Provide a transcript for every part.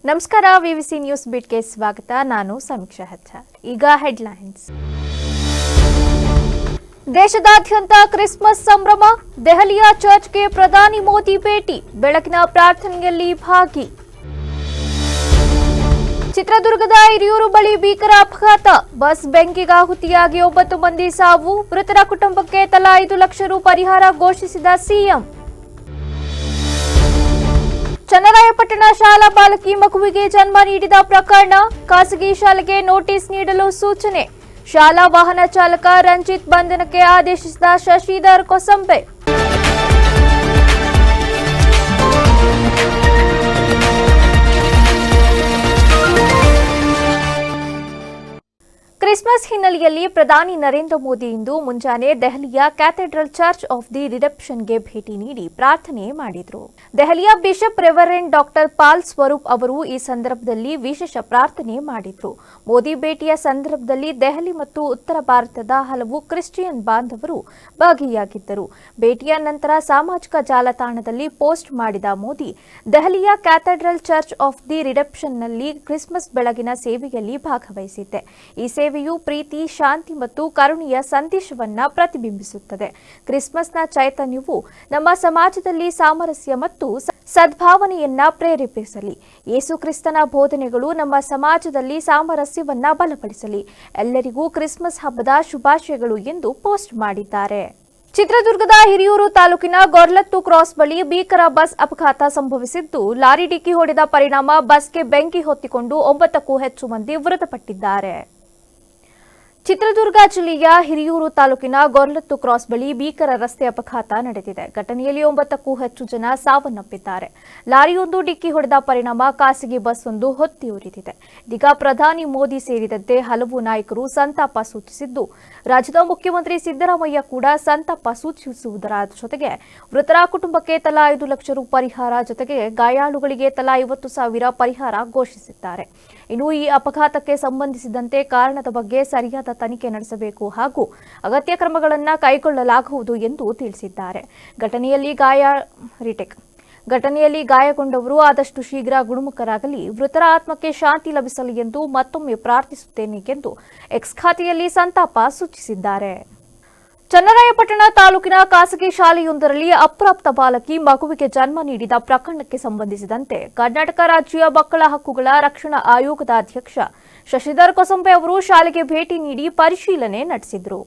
ನಮಸ್ಕಾರ, ವಿವಿಸಿ ನ್ಯೂಸ್ ಬೀಟ್ಗೆ ಸ್ವಾಗತ. ನಾನು ಸಮೀಕ್ಷಾ ಹಚ್ಚ. ಈಗ ಹೆಡ್ಲೈನ್ಸ್. ದೇಶದಾದ್ಯಂತ ಕ್ರಿಸ್ಮಸ್ ಸಂಭ್ರಮ. ದೆಹಲಿಯ ಚರ್ಚ್ಗೆ ಪ್ರಧಾನಿ ಮೋದಿ ಭೇಟಿ. ಬೆಳಗಿನ ಪ್ರಾರ್ಥನೆಯಲ್ಲಿ ಭಾಗಿ. ಚಿತ್ರದುರ್ಗದ ಹಿರಿಯೂರು ಬಳಿ ಭೀಕರ ಅಪಘಾತ. ಬಸ್ ಬೆಂಕಿಗಾಹುತಿಯಾಗಿ 9 ಮಂದಿ ಸಾವು. ಮೃತರ ಕುಟುಂಬಕ್ಕೆ ತಲಾ 5 ಲಕ್ಷ ರು ಪರಿಹಾರ ಘೋಷಿಸಿದ ಸಿಎಂ. ಚನ್ನರಾಯಪಟ್ಟಣ ಶಾಲಾ ಬಾಲಕಿ ಮಗುವಿಗೆ ಜನ್ಮ ನೀಡಿದ ಪ್ರಕರಣ. ಖಾಸಗಿ ಶಾಲೆಗೆ ನೋಟಿಸ್ ನೀಡಲು ಸೂಚನೆ. ಶಾಲಾ ವಾಹನ ಚಾಲಕ ರಂಜಿತ್ ಬಂಧನಕ್ಕೆ ಆದೇಶಿಸಿದ ಶಶಿಧರ್ ಕೊಸಂಬೆ. ಕ್ರಿಸ್ಮಸ್ ಹಿನ್ನೆಲೆಯಲ್ಲಿ ಪ್ರಧಾನಿ ನರೇಂದ್ರ ಮೋದಿ ಇಂದು ಮುಂಜಾನೆ ದೆಹಲಿಯ ಕ್ಯಾಥೆಡ್ರಲ್ ಚರ್ಚ್ ಆಫ್ ದಿ ರಿಡೆಂಪ್ಷನ್ಗೆ ಭೇಟಿ ನೀಡಿ ಪ್ರಾರ್ಥನೆ ಮಾಡಿದರು. ದೆಹಲಿಯ bishop reverend doctor Paul Swaroop ಅವರು ಈ ಸಂದರ್ಭದಲ್ಲಿ ವಿಶೇಷ ಪ್ರಾರ್ಥನೆ ಮಾಡಿದರು. ಮೋದಿ ಭೇಟಿಯ ಸಂದರ್ಭದಲ್ಲಿ ದೆಹಲಿ ಮತ್ತು ಉತ್ತರ ಭಾರತದ ಹಲವು ಕ್ರಿಶ್ಚಿಯನ್ ಬಾಂಧವರು ಭಾಗಿಯಾಗಿದ್ದರು. ಭೇಟಿಯ ನಂತರ ಸಾಮಾಜಿಕ ಜಾಲತಾಣದಲ್ಲಿ ಪೋಸ್ಟ್ ಮಾಡಿದ ಮೋದಿ, ದೆಹಲಿಯ ಕ್ಯಾಥೆಡ್ರಲ್ ಚರ್ಚ್ ಆಫ್ ದಿ ರಿಡೆಂಪ್ಷನ್ನಲ್ಲಿ ಕ್ರಿಸ್ಮಸ್ ಬೆಳಗಿನ ಸೇವೆಯಲ್ಲಿ ಭಾಗವಹಿಸಿದ್ದೆ. ಈ ಸೇವೆಯು ಪ್ರೀತಿ, ಶಾಂತಿ ಮತ್ತು ಕರುಣೆಯ ಸಂದೇಶವನ್ನ ಪ್ರತಿಬಿಂಬಿಸುತ್ತದೆ. ಕ್ರಿಸ್ಮಸ್ನ ಚೈತನ್ಯವು ನಮ್ಮ ಸಮಾಜದಲ್ಲಿ ಸಾಮರಸ್ಯ ಮತ್ತು ಸದ್ಭಾವನೆಯನ್ನ ಪ್ರೇರೇಪಿಸಲಿ. ಯೇಸು ಕ್ರಿಸ್ತನ ಬೋಧನೆಗಳು ನಮ್ಮ ಸಮಾಜದಲ್ಲಿ ಸಾಮರಸ್ಯವನ್ನ ಬಲಪಡಿಸಲಿ. ಎಲ್ಲರಿಗೂ ಕ್ರಿಸ್ಮಸ್ ಹಬ್ಬದ ಶುಭಾಶಯಗಳು ಎಂದು ಪೋಸ್ಟ್ ಮಾಡಿದ್ದಾರೆ. ಚಿತ್ರದುರ್ಗದ ಹಿರಿಯೂರು ತಾಲೂಕಿನ ಗೊರ್ಲತ್ತು ಕ್ರಾಸ್ ಬಳಿ ಭೀಕರ ಬಸ್ ಅಪಘಾತ ಸಂಭವಿಸಿದ್ದು, ಲಾರಿ ಡಿಕ್ಕಿ ಹೊಡೆದ ಪರಿಣಾಮ ಬಸ್ಗೆ ಬೆಂಕಿ ಹೊತ್ತಿಕೊಂಡು 9ಕ್ಕೂ ಹೆಚ್ಚು ಮಂದಿ ಮೃತಪಟ್ಟಿದ್ದಾರೆ. ಚಿತ್ರದುರ್ಗ ಜಿಲ್ಲೆಯ ಹಿರಿಯೂರು ತಾಲೂಕಿನ ಗೊರ್ಲತ್ತು ಕ್ರಾಸ್ ಬಳಿ ಭೀಕರ ರಸ್ತೆ ಅಪಘಾತ ನಡೆದಿದೆ. ಘಟನೆಯಲ್ಲಿ 9ಕ್ಕೂ ಹೆಚ್ಚು ಜನ ಸಾವನ್ನಪ್ಪಿದ್ದಾರೆ. ಲಾರಿಯೊಂದು ಡಿಕ್ಕಿ ಹೊಡೆದ ಪರಿಣಾಮ ಖಾಸಗಿ ಬಸ್ ಒಂದು ಹೊತ್ತಿ ಉರಿದಿದೆ. ಇದೀಗ ಪ್ರಧಾನಿ ಮೋದಿ ಸೇರಿದಂತೆ ಹಲವು ನಾಯಕರು ಸಂತಾಪ ಸೂಚಿಸಿದ್ದು, ರಾಜ್ಯದ ಮುಖ್ಯಮಂತ್ರಿ ಸಿದ್ದರಾಮಯ್ಯ ಕೂಡ ಸಂತಾಪ ಸೂಚಿಸುವುದರ ಜೊತೆಗೆ ಮೃತರ ಕುಟುಂಬಕ್ಕೆ ತಲಾ 5 ಲಕ್ಷ ರು ಪರಿಹಾರ ಜೊತೆಗೆ ಗಾಯಾಳುಗಳಿಗೆ ತಲಾ 50,000 ಪರಿಹಾರ ಘೋಷಿಸಿದ್ದಾರೆ. ಇನ್ನು ಈ ಅಪಘಾತಕ್ಕೆ ಸಂಬಂಧಿಸಿದಂತೆ ಕಾರಣದ ಬಗ್ಗೆ ಸರಿಯಾದ ತನಿಖೆ ನಡೆಸಬೇಕು ಹಾಗೂ ಅಗತ್ಯ ಕ್ರಮಗಳನ್ನು ಕೈಗೊಳ್ಳಲಾಗುವುದು ಎಂದು ತಿಳಿಸಿದ್ದಾರೆ. ಘಟನೆಯಲ್ಲಿ ಗಾಯಗೊಂಡವರು ಆದಷ್ಟು ಶೀಘ್ರ ಗುಣಮುಖರಾಗಲಿ, ಮೃತರ ಆತ್ಮಕ್ಕೆ ಶಾಂತಿ ಲಭಿಸಲಿ ಎಂದು ಮತ್ತೊಮ್ಮೆ ಪ್ರಾರ್ಥಿಸುತ್ತೇನೆ ಎಂದು ಎಕ್ಸ್ ಖಾತೆಯಲ್ಲಿ ಸಂತಾಪ ಸೂಚಿಸಿದ್ದಾರೆ. ಚನ್ನರಾಯಪಟ್ಟಣ ತಾಲೂಕಿನ ಖಾಸಗಿ ಶಾಲೆಯೊಂದರಲ್ಲಿ ಅಪ್ರಾಪ್ತ ಬಾಲಕಿ ಮಗುವಿಗೆ ಜನ್ಮ ನೀಡಿದ ಪ್ರಕರಣಕ್ಕೆ ಸಂಬಂಧಿಸಿದಂತೆ ಕರ್ನಾಟಕ ರಾಜ್ಯ ಮಕ್ಕಳ ಹಕ್ಕುಗಳ ರಕ್ಷಣಾ ಆಯೋಗದ ಅಧ್ಯಕ್ಷ ಶಶಿಧರ್ ಕೊಸಂಬೆ ಅವರು ಶಾಲೆಗೆ ಭೇಟಿ ನೀಡಿ ಪರಿಶೀಲನೆ ನಡೆಸಿದರು.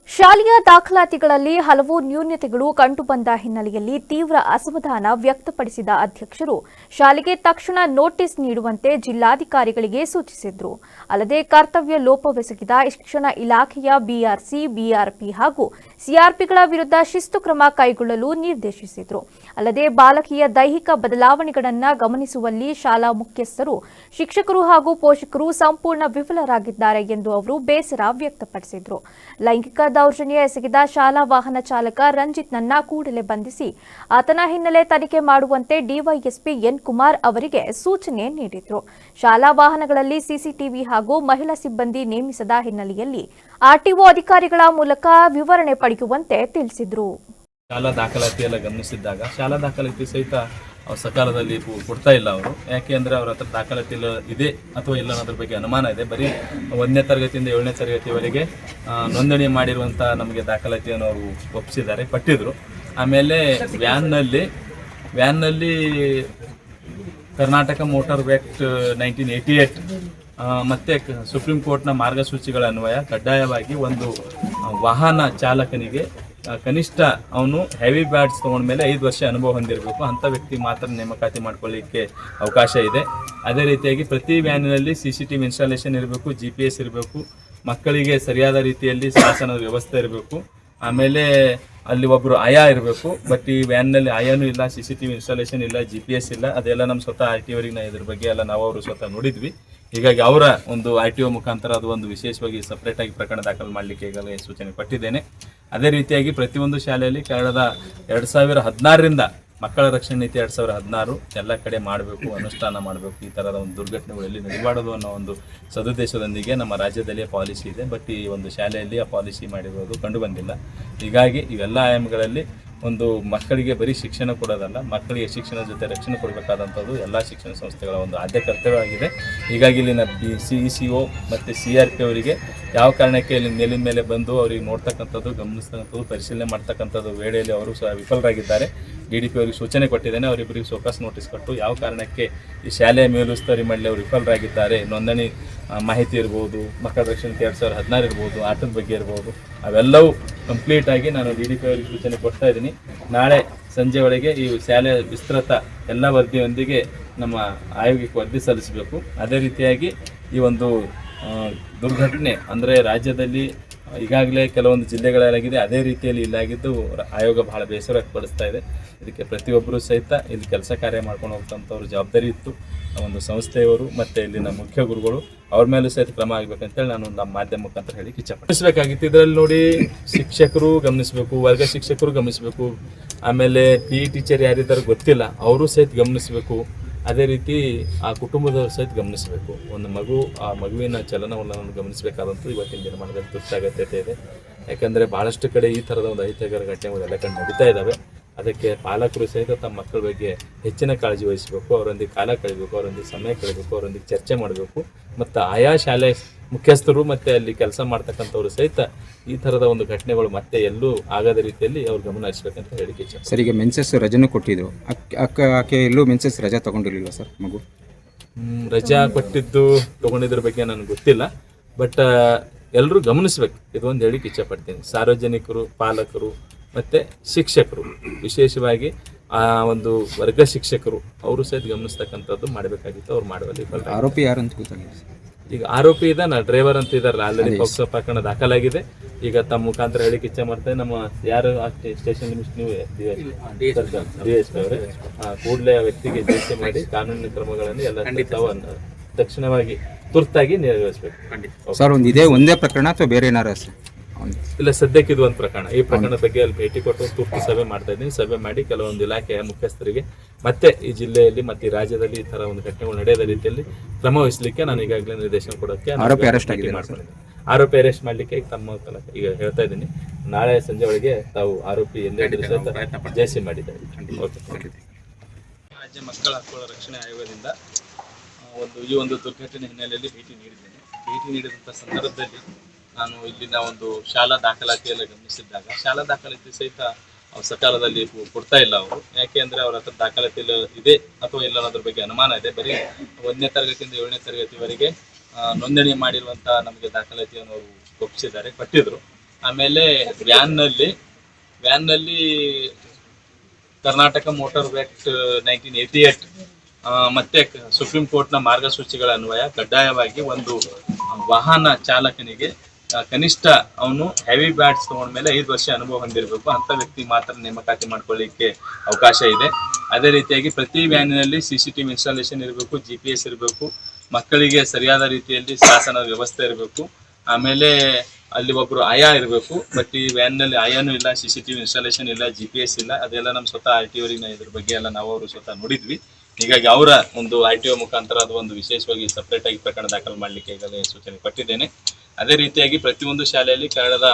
ಶಾಲೆಯ ದಾಖಲಾತಿಗಳಲ್ಲಿ ಹಲವು ನ್ಯೂನತೆಗಳು ಕಂಡುಬಂದ ಹಿನ್ನೆಲೆಯಲ್ಲಿ ತೀವ್ರ ಅಸಮಾಧಾನ ವ್ಯಕ್ತಪಡಿಸಿದ ಅಧ್ಯಕ್ಷರು ಶಾಲೆಗೆ ತಕ್ಷಣ ನೋಟಿಸ್ ನೀಡುವಂತೆ ಜಿಲ್ಲಾಧಿಕಾರಿಗಳಿಗೆ ಸೂಚಿಸಿದರು. ಅಲ್ಲದೆ ಕರ್ತವ್ಯ ಲೋಪವೆಸಗಿದ ಶಿಕ್ಷಣ ಇಲಾಖೆಯ ಬಿಆರ್ಸಿ, ಬಿಆರ್ಪಿ ಹಾಗೂ ಸಿಆರ್ಪಿಗಳ ವಿರುದ್ಧ ಶಿಸ್ತು ಕ್ರಮ ಕೈಗೊಳ್ಳಲು ನಿರ್ದೇಶಿಸಿದರು. ಅಲ್ಲದೆ ಬಾಲಕಿಯ ದೈಹಿಕ ಬದಲಾವಣೆಗಳನ್ನು ಗಮನಿಸುವಲ್ಲಿ ಶಾಲಾ ಮುಖ್ಯಸ್ಥರು, ಶಿಕ್ಷಕರು ಹಾಗೂ ಪೋಷಕರು ಸಂಪೂರ್ಣ ವಿಫಲರಾಗಿದ್ದಾರೆ ಎಂದು ಅವರು ಬೇಸರ ವ್ಯಕ್ತಪಡಿಸಿದರು. ಲೈಂಗಿಕ ದೌರ್ಜನ್ಯ ಎಸಗಿದ ಶಾಲಾ ವಾಹನ ಚಾಲಕ ರಂಜಿತ್ನನ್ನ ಕೂಡಲೇ ಬಂಧಿಸಿ ಆತನ ಹಿನ್ನೆಲೆ ತನಿಖೆ ಮಾಡುವಂತೆ ಡಿವೈಎಸ್ಪಿ ಎನ್ ಕುಮಾರ್ ಅವರಿಗೆ ಸೂಚನೆ ನೀಡಿದರು. ಶಾಲಾ ವಾಹನಗಳಲ್ಲಿ ಸಿಸಿಟಿವಿ ಹಾಗೂ ಮಹಿಳಾ ಸಿಬ್ಬಂದಿ ನೇಮಿಸದ ಹಿನ್ನೆಲೆಯಲ್ಲಿ ಆರ್ಟಿಒ ಅಧಿಕಾರಿಗಳ ಮೂಲಕ ವಿವರಣೆ ಪಡೆಯುವಂತೆ ತಿಳಿಸಿದರು. ಶಾಲಾ ದಾಖಲಾತಿ ಎಲ್ಲ ಗಮನಿಸಿದ್ದಾಗ ಶಾಲಾ ದಾಖಲಾತಿ ಸಹಿತ ಸಕಾಲದಲ್ಲಿ ಕೊಡ್ತಾ ಇಲ್ಲ ಅವರು. ಯಾಕೆ ಅಂದರೆ ಅವ್ರ ಹತ್ರ ದಾಖಲಾತಿ ಇದೆ ಅಥವಾ ಇಲ್ಲ ಅನ್ನೋದ್ರ ಬಗ್ಗೆ ಅನುಮಾನ ಇದೆ. ಬರೀ 1ನೇ ತರಗತಿಯಿಂದ 7ನೇ ತರಗತಿವರೆಗೆ ನೋಂದಣಿ ಮಾಡಿರುವಂಥ ನಮಗೆ ದಾಖಲಾತಿಯನ್ನು ಅವರು ಪಟ್ಟಿದ್ರು. ಆಮೇಲೆ ವ್ಯಾನ್ನಲ್ಲಿ ಕರ್ನಾಟಕ ಮೋಟಾರ್ ಆಕ್ಟ್ 1988 ಮತ್ತು ಸುಪ್ರೀಂ ಕೋರ್ಟ್ನ ಮಾರ್ಗಸೂಚಿಗಳ ಅನ್ವಯ ಕಡ್ಡಾಯವಾಗಿ ಒಂದು ವಾಹನ ಚಾಲಕನಿಗೆ ಕನಿಷ್ಠ ಅವನು ಹೆವಿ ಬ್ಯಾಡ್ಸ್ ತೊಗೊಂಡ್ಮೇಲೆ 5 ವರ್ಷ ಅನುಭವ ಹೊಂದಿರಬೇಕು. ಅಂಥ ವ್ಯಕ್ತಿ ಮಾತ್ರ ನೇಮಕಾತಿ ಮಾಡ್ಕೊಳ್ಳಿಕ್ಕೆ ಅವಕಾಶ ಇದೆ. ಅದೇ ರೀತಿಯಾಗಿ ಪ್ರತಿ ವ್ಯಾನಿನಲ್ಲಿ CCTV ಇನ್ಸ್ಟಾಲೇಷನ್ ಇರಬೇಕು, GPS ಇರಬೇಕು, ಮಕ್ಕಳಿಗೆ ಸರಿಯಾದ ರೀತಿಯಲ್ಲಿ ಶಾಸನದ ವ್ಯವಸ್ಥೆ ಇರಬೇಕು. ಆಮೇಲೆ ಅಲ್ಲಿ ಒಬ್ಬರು ಆಯಾ ಇರಬೇಕು. ಬಟ್ ಈ ವ್ಯಾನ್ನಲ್ಲಿ ಆಯಾನೂ ಇಲ್ಲ, CCTV ಇನ್ಸ್ಟಾಲೇಷನ್ ಇಲ್ಲ, GPS ಇಲ್ಲ. ಅದೆಲ್ಲ ನಮ್ಮ ಸ್ವತಃ RTOರಿಗೆ ಇದ್ರ ಬಗ್ಗೆ ಎಲ್ಲ ನಾವು ಅವರು ಸ್ವತಃ ನೋಡಿದ್ವಿ. ಹೀಗಾಗಿ ಅವರ ಒಂದು RTO ಮುಖಾಂತರ ಅದು ಒಂದು ವಿಶೇಷವಾಗಿ ಸಪ್ರೇಟಾಗಿ ಪ್ರಕರಣ ದಾಖಲು ಮಾಡಲಿಕ್ಕೆ ಈಗಾಗಲೇ ಸೂಚನೆ ಕೊಟ್ಟಿದ್ದೇನೆ. ಅದೇ ರೀತಿಯಾಗಿ ಪ್ರತಿಯೊಂದು ಶಾಲೆಯಲ್ಲಿ ಕಳೆದ 2016ರಿಂದ ಮಕ್ಕಳ ರಕ್ಷಣೆ ನೀತಿ 2016 ಎಲ್ಲ ಕಡೆ ಮಾಡಬೇಕು, ಅನುಷ್ಠಾನ ಮಾಡಬೇಕು. ಈ ಥರದ ಒಂದು ದುರ್ಘಟನೆಗಳಲ್ಲಿ ನಡೆಬಾರದು ಅನ್ನೋ ಒಂದು ಸದುದ್ದೇಶದೊಂದಿಗೆ ನಮ್ಮ ರಾಜ್ಯದಲ್ಲಿ ಪಾಲಿಸಿ ಇದೆ. ಬಟ್ ಈ ಒಂದು ಶಾಲೆಯಲ್ಲಿ ಆ ಪಾಲಿಸಿ ಮಾಡಿರೋದು ಕಂಡು ಬಂದಿಲ್ಲ. ಹೀಗಾಗಿ ಇವೆಲ್ಲ ಆಯಾಮಗಳಲ್ಲಿ ಒಂದು ಮಕ್ಕಳಿಗೆ ಬರೀ ಶಿಕ್ಷಣ ಕೊಡೋದಲ್ಲ, ಮಕ್ಕಳಿಗೆ ಶಿಕ್ಷಣದ ಜೊತೆ ರಕ್ಷಣೆ ಕೊಡಬೇಕಾದಂಥದ್ದು ಎಲ್ಲ ಶಿಕ್ಷಣ ಸಂಸ್ಥೆಗಳ ಒಂದು ಆದ್ಯ ಕರ್ತವ್ಯವಾಗಿದೆ. ಹೀಗಾಗಿ ಇಲ್ಲಿನ CECO ಮತ್ತು CRP ಅವರಿಗೆ ಯಾವ ಕಾರಣಕ್ಕೆ ಇಲ್ಲಿ ಮೇಲಿನ ಮೇಲೆ ಬಂದು ಅವ್ರಿಗೆ ನೋಡ್ತಕ್ಕಂಥದ್ದು, ಗಮನಿಸ್ತಕ್ಕಂಥದ್ದು, ಪರಿಶೀಲನೆ ಮಾಡ್ತಕ್ಕಂಥದ್ದು ವೇಳೆಯಲ್ಲಿ ಅವರು ಸಹ ವಿಫಲರಾಗಿದ್ದಾರೆ. DDP ಅವರಿಗೆ ಸೂಚನೆ ಕೊಟ್ಟಿದ್ದೇನೆ. ಅವರಿಬ್ಬರಿಗೆ ಸೋಕಾಸ್ ನೋಟಿಸ್ ಕೊಟ್ಟು ಯಾವ ಕಾರಣಕ್ಕೆ ಈ ಶಾಲೆಯ ಮೇಲುಸ್ತುವಾರಿ ಮಾಡಲಿ ಅವರು ವಿಫಲರಾಗಿದ್ದಾರೆ, ನೋಂದಣಿ ಮಾಹಿತಿ ಇರ್ಬೋದು, ಮಕ್ಕಳ ರಕ್ಷಣೆ 2016 ಇರ್ಬೋದು, ಆಟದ ಬಗ್ಗೆ ಇರ್ಬೋದು, ಅವೆಲ್ಲವೂ ಕಂಪ್ಲೀಟಾಗಿ ನಾನು DDP ಅವರಿಗೆ ಸೂಚನೆ ಕೊಡ್ತಾ ಇದ್ದೀನಿ. ನಾಳೆ ಸಂಜೆ ಒಳಗೆ ಈ ಶಾಲೆಯ ವಿಸ್ತೃತ ಎಲ್ಲ ವರದಿಯೊಂದಿಗೆ ನಮ್ಮ ಆಯೋಗಕ್ಕೆ ವರದಿ ಸಲ್ಲಿಸಬೇಕು. ಅದೇ ರೀತಿಯಾಗಿ ಈ ಒಂದು ದುರ್ಘಟನೆ ಅಂದರೆ ರಾಜ್ಯದಲ್ಲಿ ಈಗಾಗಲೇ ಕೆಲವೊಂದು ಜಿಲ್ಲೆಗಳಾಗಿದೆ, ಅದೇ ರೀತಿಯಲ್ಲಿ ಇಲ್ಲಾಗಿದ್ದು ಆಯೋಗ ಬಹಳ ಬೇಸರ ವ್ಯಕ್ತಪಡಿಸ್ತಾ ಇದೆ. ಇದಕ್ಕೆ ಪ್ರತಿಯೊಬ್ಬರೂ ಸಹಿತ ಇಲ್ಲಿ ಕೆಲಸ ಕಾರ್ಯ ಮಾಡ್ಕೊಂಡು ಹೋಗ್ತಂಥವ್ರು ಜವಾಬ್ದಾರಿ ಇತ್ತು. ಒಂದು ಸಂಸ್ಥೆಯವರು ಮತ್ತು ಇಲ್ಲಿನ ಮುಖ್ಯ ಗುರುಗಳು ಅವ್ರ ಮೇಲೂ ಸಹಿತ ಕ್ರಮ ಆಗಬೇಕಂತೇಳಿ ನಾನು ನಮ್ಮ ಮಾಧ್ಯಮ ಮುಖಾಂತರ ಹೇಳಿ ಇಚ್ಛೆಪಡಿಸಬೇಕಾಗಿತ್ತು. ಇದರಲ್ಲಿ ನೋಡಿ, ಶಿಕ್ಷಕರು ಗಮನಿಸಬೇಕು, ವರ್ಗ ಶಿಕ್ಷಕರು ಗಮನಿಸಬೇಕು, ಆಮೇಲೆ PE ಟೀಚರ್ ಯಾರಿದ್ದಾರೆ ಗೊತ್ತಿಲ್ಲ ಅವರು ಸಹಿತ ಗಮನಿಸಬೇಕು. ಅದೇ ರೀತಿ ಆ ಕುಟುಂಬದವರು ಸಹಿತ ಗಮನಿಸಬೇಕು. ಒಂದು ಮಗು, ಆ ಮಗುವಿನ ಚಲನವಲನವನ್ನು ಗಮನಿಸಬೇಕಾದಂತೂ ಇವತ್ತಿನ ದಿನಮಾನದಲ್ಲಿ ತುರ್ತಾಗತ್ಯತೆ ಇದೆ. ಯಾಕಂದರೆ ಭಾಳಷ್ಟು ಕಡೆ ಈ ಥರದ ಒಂದು ಅಹಿತಕರ ಘಟನೆಗಳು ಎಲ್ಲ ಕಡೆ ನಡೀತಾ ಇದ್ದಾವೆ. ಅದಕ್ಕೆ ಪಾಲಕರು ಸಹಿತ ತಮ್ಮ ಮಕ್ಕಳ ಬಗ್ಗೆ ಹೆಚ್ಚಿನ ಕಾಳಜಿ ವಹಿಸಬೇಕು, ಅವರೊಂದಿಗೆ ಕಾಲ ಕಳಿಬೇಕು, ಅವರೊಂದಿಗೆ ಸಮಯ ಕಳಿಬೇಕು, ಅವರೊಂದಿಗೆ ಚರ್ಚೆ ಮಾಡಬೇಕು. ಮತ್ತು ಆಯಾ ಶಾಲೆ ಮುಖ್ಯಸ್ಥರು ಮತ್ತು ಅಲ್ಲಿ ಕೆಲಸ ಮಾಡ್ತಕ್ಕಂಥವ್ರು ಸಹಿತ ಈ ಥರದ ಒಂದು ಘಟನೆಗಳು ಮತ್ತೆ ಎಲ್ಲೂ ಆಗದ ರೀತಿಯಲ್ಲಿ ಅವ್ರು ಗಮನ ಹರಿಸಬೇಕಂತ ಹೇಳಿಕೆ ಇಚ್ಛೆ. ಸರ್, ಈಗ ಮೆನ್ಸಸ್ ರಜೆನೂ ಕೊಟ್ಟಿದ್ರು, ಆಕೆ ಎಲ್ಲೂ ಮೆನ್ಸಸ್ ರಜಾ ತೊಗೊಂಡಿರಲಿಲ್ಲ ಸರ್ ಮಗು? ರಜಾ ಕೊಟ್ಟಿದ್ದು ತೊಗೊಂಡಿದ್ರ ಬಗ್ಗೆ ನನಗೆ ಗೊತ್ತಿಲ್ಲ. ಬಟ್ ಎಲ್ಲರೂ ಗಮನಿಸ್ಬೇಕು, ಇದೊಂದು ಹೇಳಿಕೆ ಇಚ್ಛೆ ಪಡ್ತೀನಿ. ಸಾರ್ವಜನಿಕರು, ಪಾಲಕರು ಮತ್ತು ಶಿಕ್ಷಕರು, ವಿಶೇಷವಾಗಿ ಆ ಒಂದು ವರ್ಗ ಶಿಕ್ಷಕರು ಅವರು ಸಹಿತ ಗಮನಿಸ್ತಕ್ಕಂಥದ್ದು ಮಾಡಬೇಕಾಗಿತ್ತು. ಅವ್ರು ಮಾಡುವಲ್ಲಿ ಆರೋಪಿ ಯಾರು ಅಂತ ಗೊತ್ತಾಗಿದೆ. ಈಗ ಆರೋಪಿ ಇದ್ದಾನ, ಡ್ರೈವರ್ ಅಂತ ಇದಾರಲ್ಲ, ಆಲ್ರೆಡಿ ಪೋಕ್ಸೋ ಪ್ರಕರಣ ದಾಖಲಾಗಿದೆ. ಈಗ ತಮ್ಮ ಮುಖಾಂತರ ಹೇಳಿಕೆ ಇಚ್ಛೆ ಮಾಡ್ತೇವೆ. ನಮ್ಮ ಯಾರು ಸ್ಟೇಷನ್ ನೀವು DSP ಅವರೇ ಕೂಡಲೇ ಆ ವ್ಯಕ್ತಿಗೆ ಜೈಸೆ ಮಾಡಿ ಕಾನೂನಿನ ಕ್ರಮಗಳನ್ನು ಎಲ್ಲ ತಕ್ಷಣವಾಗಿ ತುರ್ತಾಗಿ ನೆರವೇರಿಸಬೇಕು. ಸರ್, ಒಂದೇ ಪ್ರಕರಣ ಅಥವಾ ಬೇರೆ ಏನಾರ ಸರ್? ಇಲ್ಲ, ಸದ್ಯಕ್ಕೆ ಇದು ಒಂದು ಪ್ರಕರಣ. ಈ ಪ್ರಕರಣದ ಬಗ್ಗೆ ಅಲ್ಲಿ ಭೇಟಿ ಕೊಟ್ಟು ತುರ್ತು ಸಭೆ ಮಾಡ್ತಾ ಇದ್ದೀನಿ. ಸಭೆ ಮಾಡಿ ಕೆಲವೊಂದು ಇಲಾಖೆಯ ಮುಖ್ಯಸ್ಥರಿಗೆ ಮತ್ತೆ ಈ ಜಿಲ್ಲೆಯಲ್ಲಿ ಮತ್ತು ಈ ರಾಜ್ಯದಲ್ಲಿ ಈ ತರ ಒಂದು ಘಟನೆಗಳು ನಡೆಯದ ರೀತಿಯಲ್ಲಿ ಕ್ರಮ ವಹಿಸಲಿಕ್ಕೆ ನಾನು ಈಗಾಗಲೇ ನಿರ್ದೇಶನ ಕೊಡೋಕ್ಕೆ ಆರೋಪಿ ಅರೆಸ್ಟ್ ಆಗಿದೆ. ಆರೋಪಿ ಅರೆಸ್ಟ್ ಮಾಡಲಿಕ್ಕೆ ತಮ್ಮ ಈಗ ಹೇಳ್ತಾ ಇದ್ದೀನಿ. ನಾಳೆ ಸಂಜೆ ಒಳಗೆ ತಾವು ಆರೋಪಿ ಎಲ್ಲೇ ಜೈಸಿ ಮಾಡಿದ್ದಾರೆ. ರಾಜ್ಯ ಮಕ್ಕಳ ಹಕ್ಕುಗಳ ರಕ್ಷಣೆ ಆಯೋಗದಿಂದ ಈ ಒಂದು ದುರ್ಘಟನೆ ಹಿನ್ನೆಲೆಯಲ್ಲಿ ಭೇಟಿ ನೀಡಿದ್ದೇನೆ. ಭೇಟಿ ನೀಡಿದಂಥ ಸಂದರ್ಭದಲ್ಲಿ ನಾನು ಇಲ್ಲಿನ ಒಂದು ಶಾಲಾ ದಾಖಲಾತಿಯೆಲ್ಲ ಗಮನಿಸಿದ್ದಾಗ, ಶಾಲಾ ದಾಖಲಾತಿ ಸಹಿತ ಸಕಾಲದಲ್ಲಿ ಕೊಡ್ತಾ ಇಲ್ಲ ಅವರು. ಯಾಕೆ ಅಂದರೆ ಅವ್ರ ಹತ್ರ ದಾಖಲಾತಿ ಇದೆ ಅಥವಾ ಇಲ್ಲ ಅನ್ನೋದ್ರ ಬಗ್ಗೆ ಅನುಮಾನ ಇದೆ. ಬರೀ 1ನೇ ತರಗತಿಯಿಂದ 7ನೇ ತರಗತಿವರೆಗೆ ನೋಂದಣಿ ಮಾಡಿರುವಂಥ ನಮಗೆ ದಾಖಲಾತಿಯನ್ನು ಅವರು ಕೊಟ್ಟಿದ್ರು. ಆಮೇಲೆ ವ್ಯಾನ್ನಲ್ಲಿ ಕರ್ನಾಟಕ ಮೋಟಾರ್ ಆಕ್ಟ್ 1988 ಮತ್ತೆ ಸುಪ್ರೀಂ ಕೋರ್ಟ್ನ ಮಾರ್ಗಸೂಚಿಗಳ ಅನ್ವಯ ಕಡ್ಡಾಯವಾಗಿ ಒಂದು ವಾಹನ ಚಾಲಕನಿಗೆ ಕನಿಷ್ಠ ಅವನು ಹೆವಿ ಬ್ಯಾಟ್ಸ್ ತಗೊಂಡ್ಮೇಲೆ 5 ವರ್ಷ ಅನುಭವ ಹೊಂದಿರಬೇಕು. ಅಂತ ವ್ಯಕ್ತಿ ಮಾತ್ರ ನೇಮಕಾತಿ ಮಾಡ್ಕೊಳ್ಳಿಕ್ಕೆ ಅವಕಾಶ ಇದೆ. ಅದೇ ರೀತಿಯಾಗಿ ಪ್ರತಿ ವ್ಯಾನಿನಲ್ಲಿ CCTV ಇನ್ಸ್ಟಾಲೇಷನ್ ಇರಬೇಕು, GPS ಇರಬೇಕು, ಮಕ್ಕಳಿಗೆ ಸರಿಯಾದ ರೀತಿಯಲ್ಲಿ ಶಾಸನ ವ್ಯವಸ್ಥೆ ಇರಬೇಕು. ಆಮೇಲೆ ಅಲ್ಲಿ ಒಬ್ಬರು ಆಯಾ ಇರಬೇಕು. ಬಟ್ ಈ ವ್ಯಾನ್ನಲ್ಲಿ ಆಯಾನೂ ಇಲ್ಲ, CCTV ಇನ್ಸ್ಟಾಲೇಷನ್ ಇಲ್ಲ, GPS ಇಲ್ಲ. ಅದೆಲ್ಲ ನಮ್ಮ ಸ್ವತಃ RTO ಅವರಿಗೆ ಇದ್ರ ಬಗ್ಗೆ ಎಲ್ಲ ನಾವು ಅವರು ಸ್ವತಃ ನೋಡಿದ್ವಿ. ಹೀಗಾಗಿ ಅವರ ಒಂದು RTO ಮುಖಾಂತರ ಅದು ಒಂದು ವಿಶೇಷವಾಗಿ ಸಪ್ರೇಟ್ ಆಗಿ ಪ್ರಕರಣ ದಾಖಲು ಮಾಡಲಿಕ್ಕೆ ಈಗಲೇ ಸೂಚನೆ ಕೊಟ್ಟಿದ್ದೇನೆ. ಅದೇ ರೀತಿಯಾಗಿ ಪ್ರತಿಯೊಂದು ಶಾಲೆಯಲ್ಲಿ ಕಳೆದ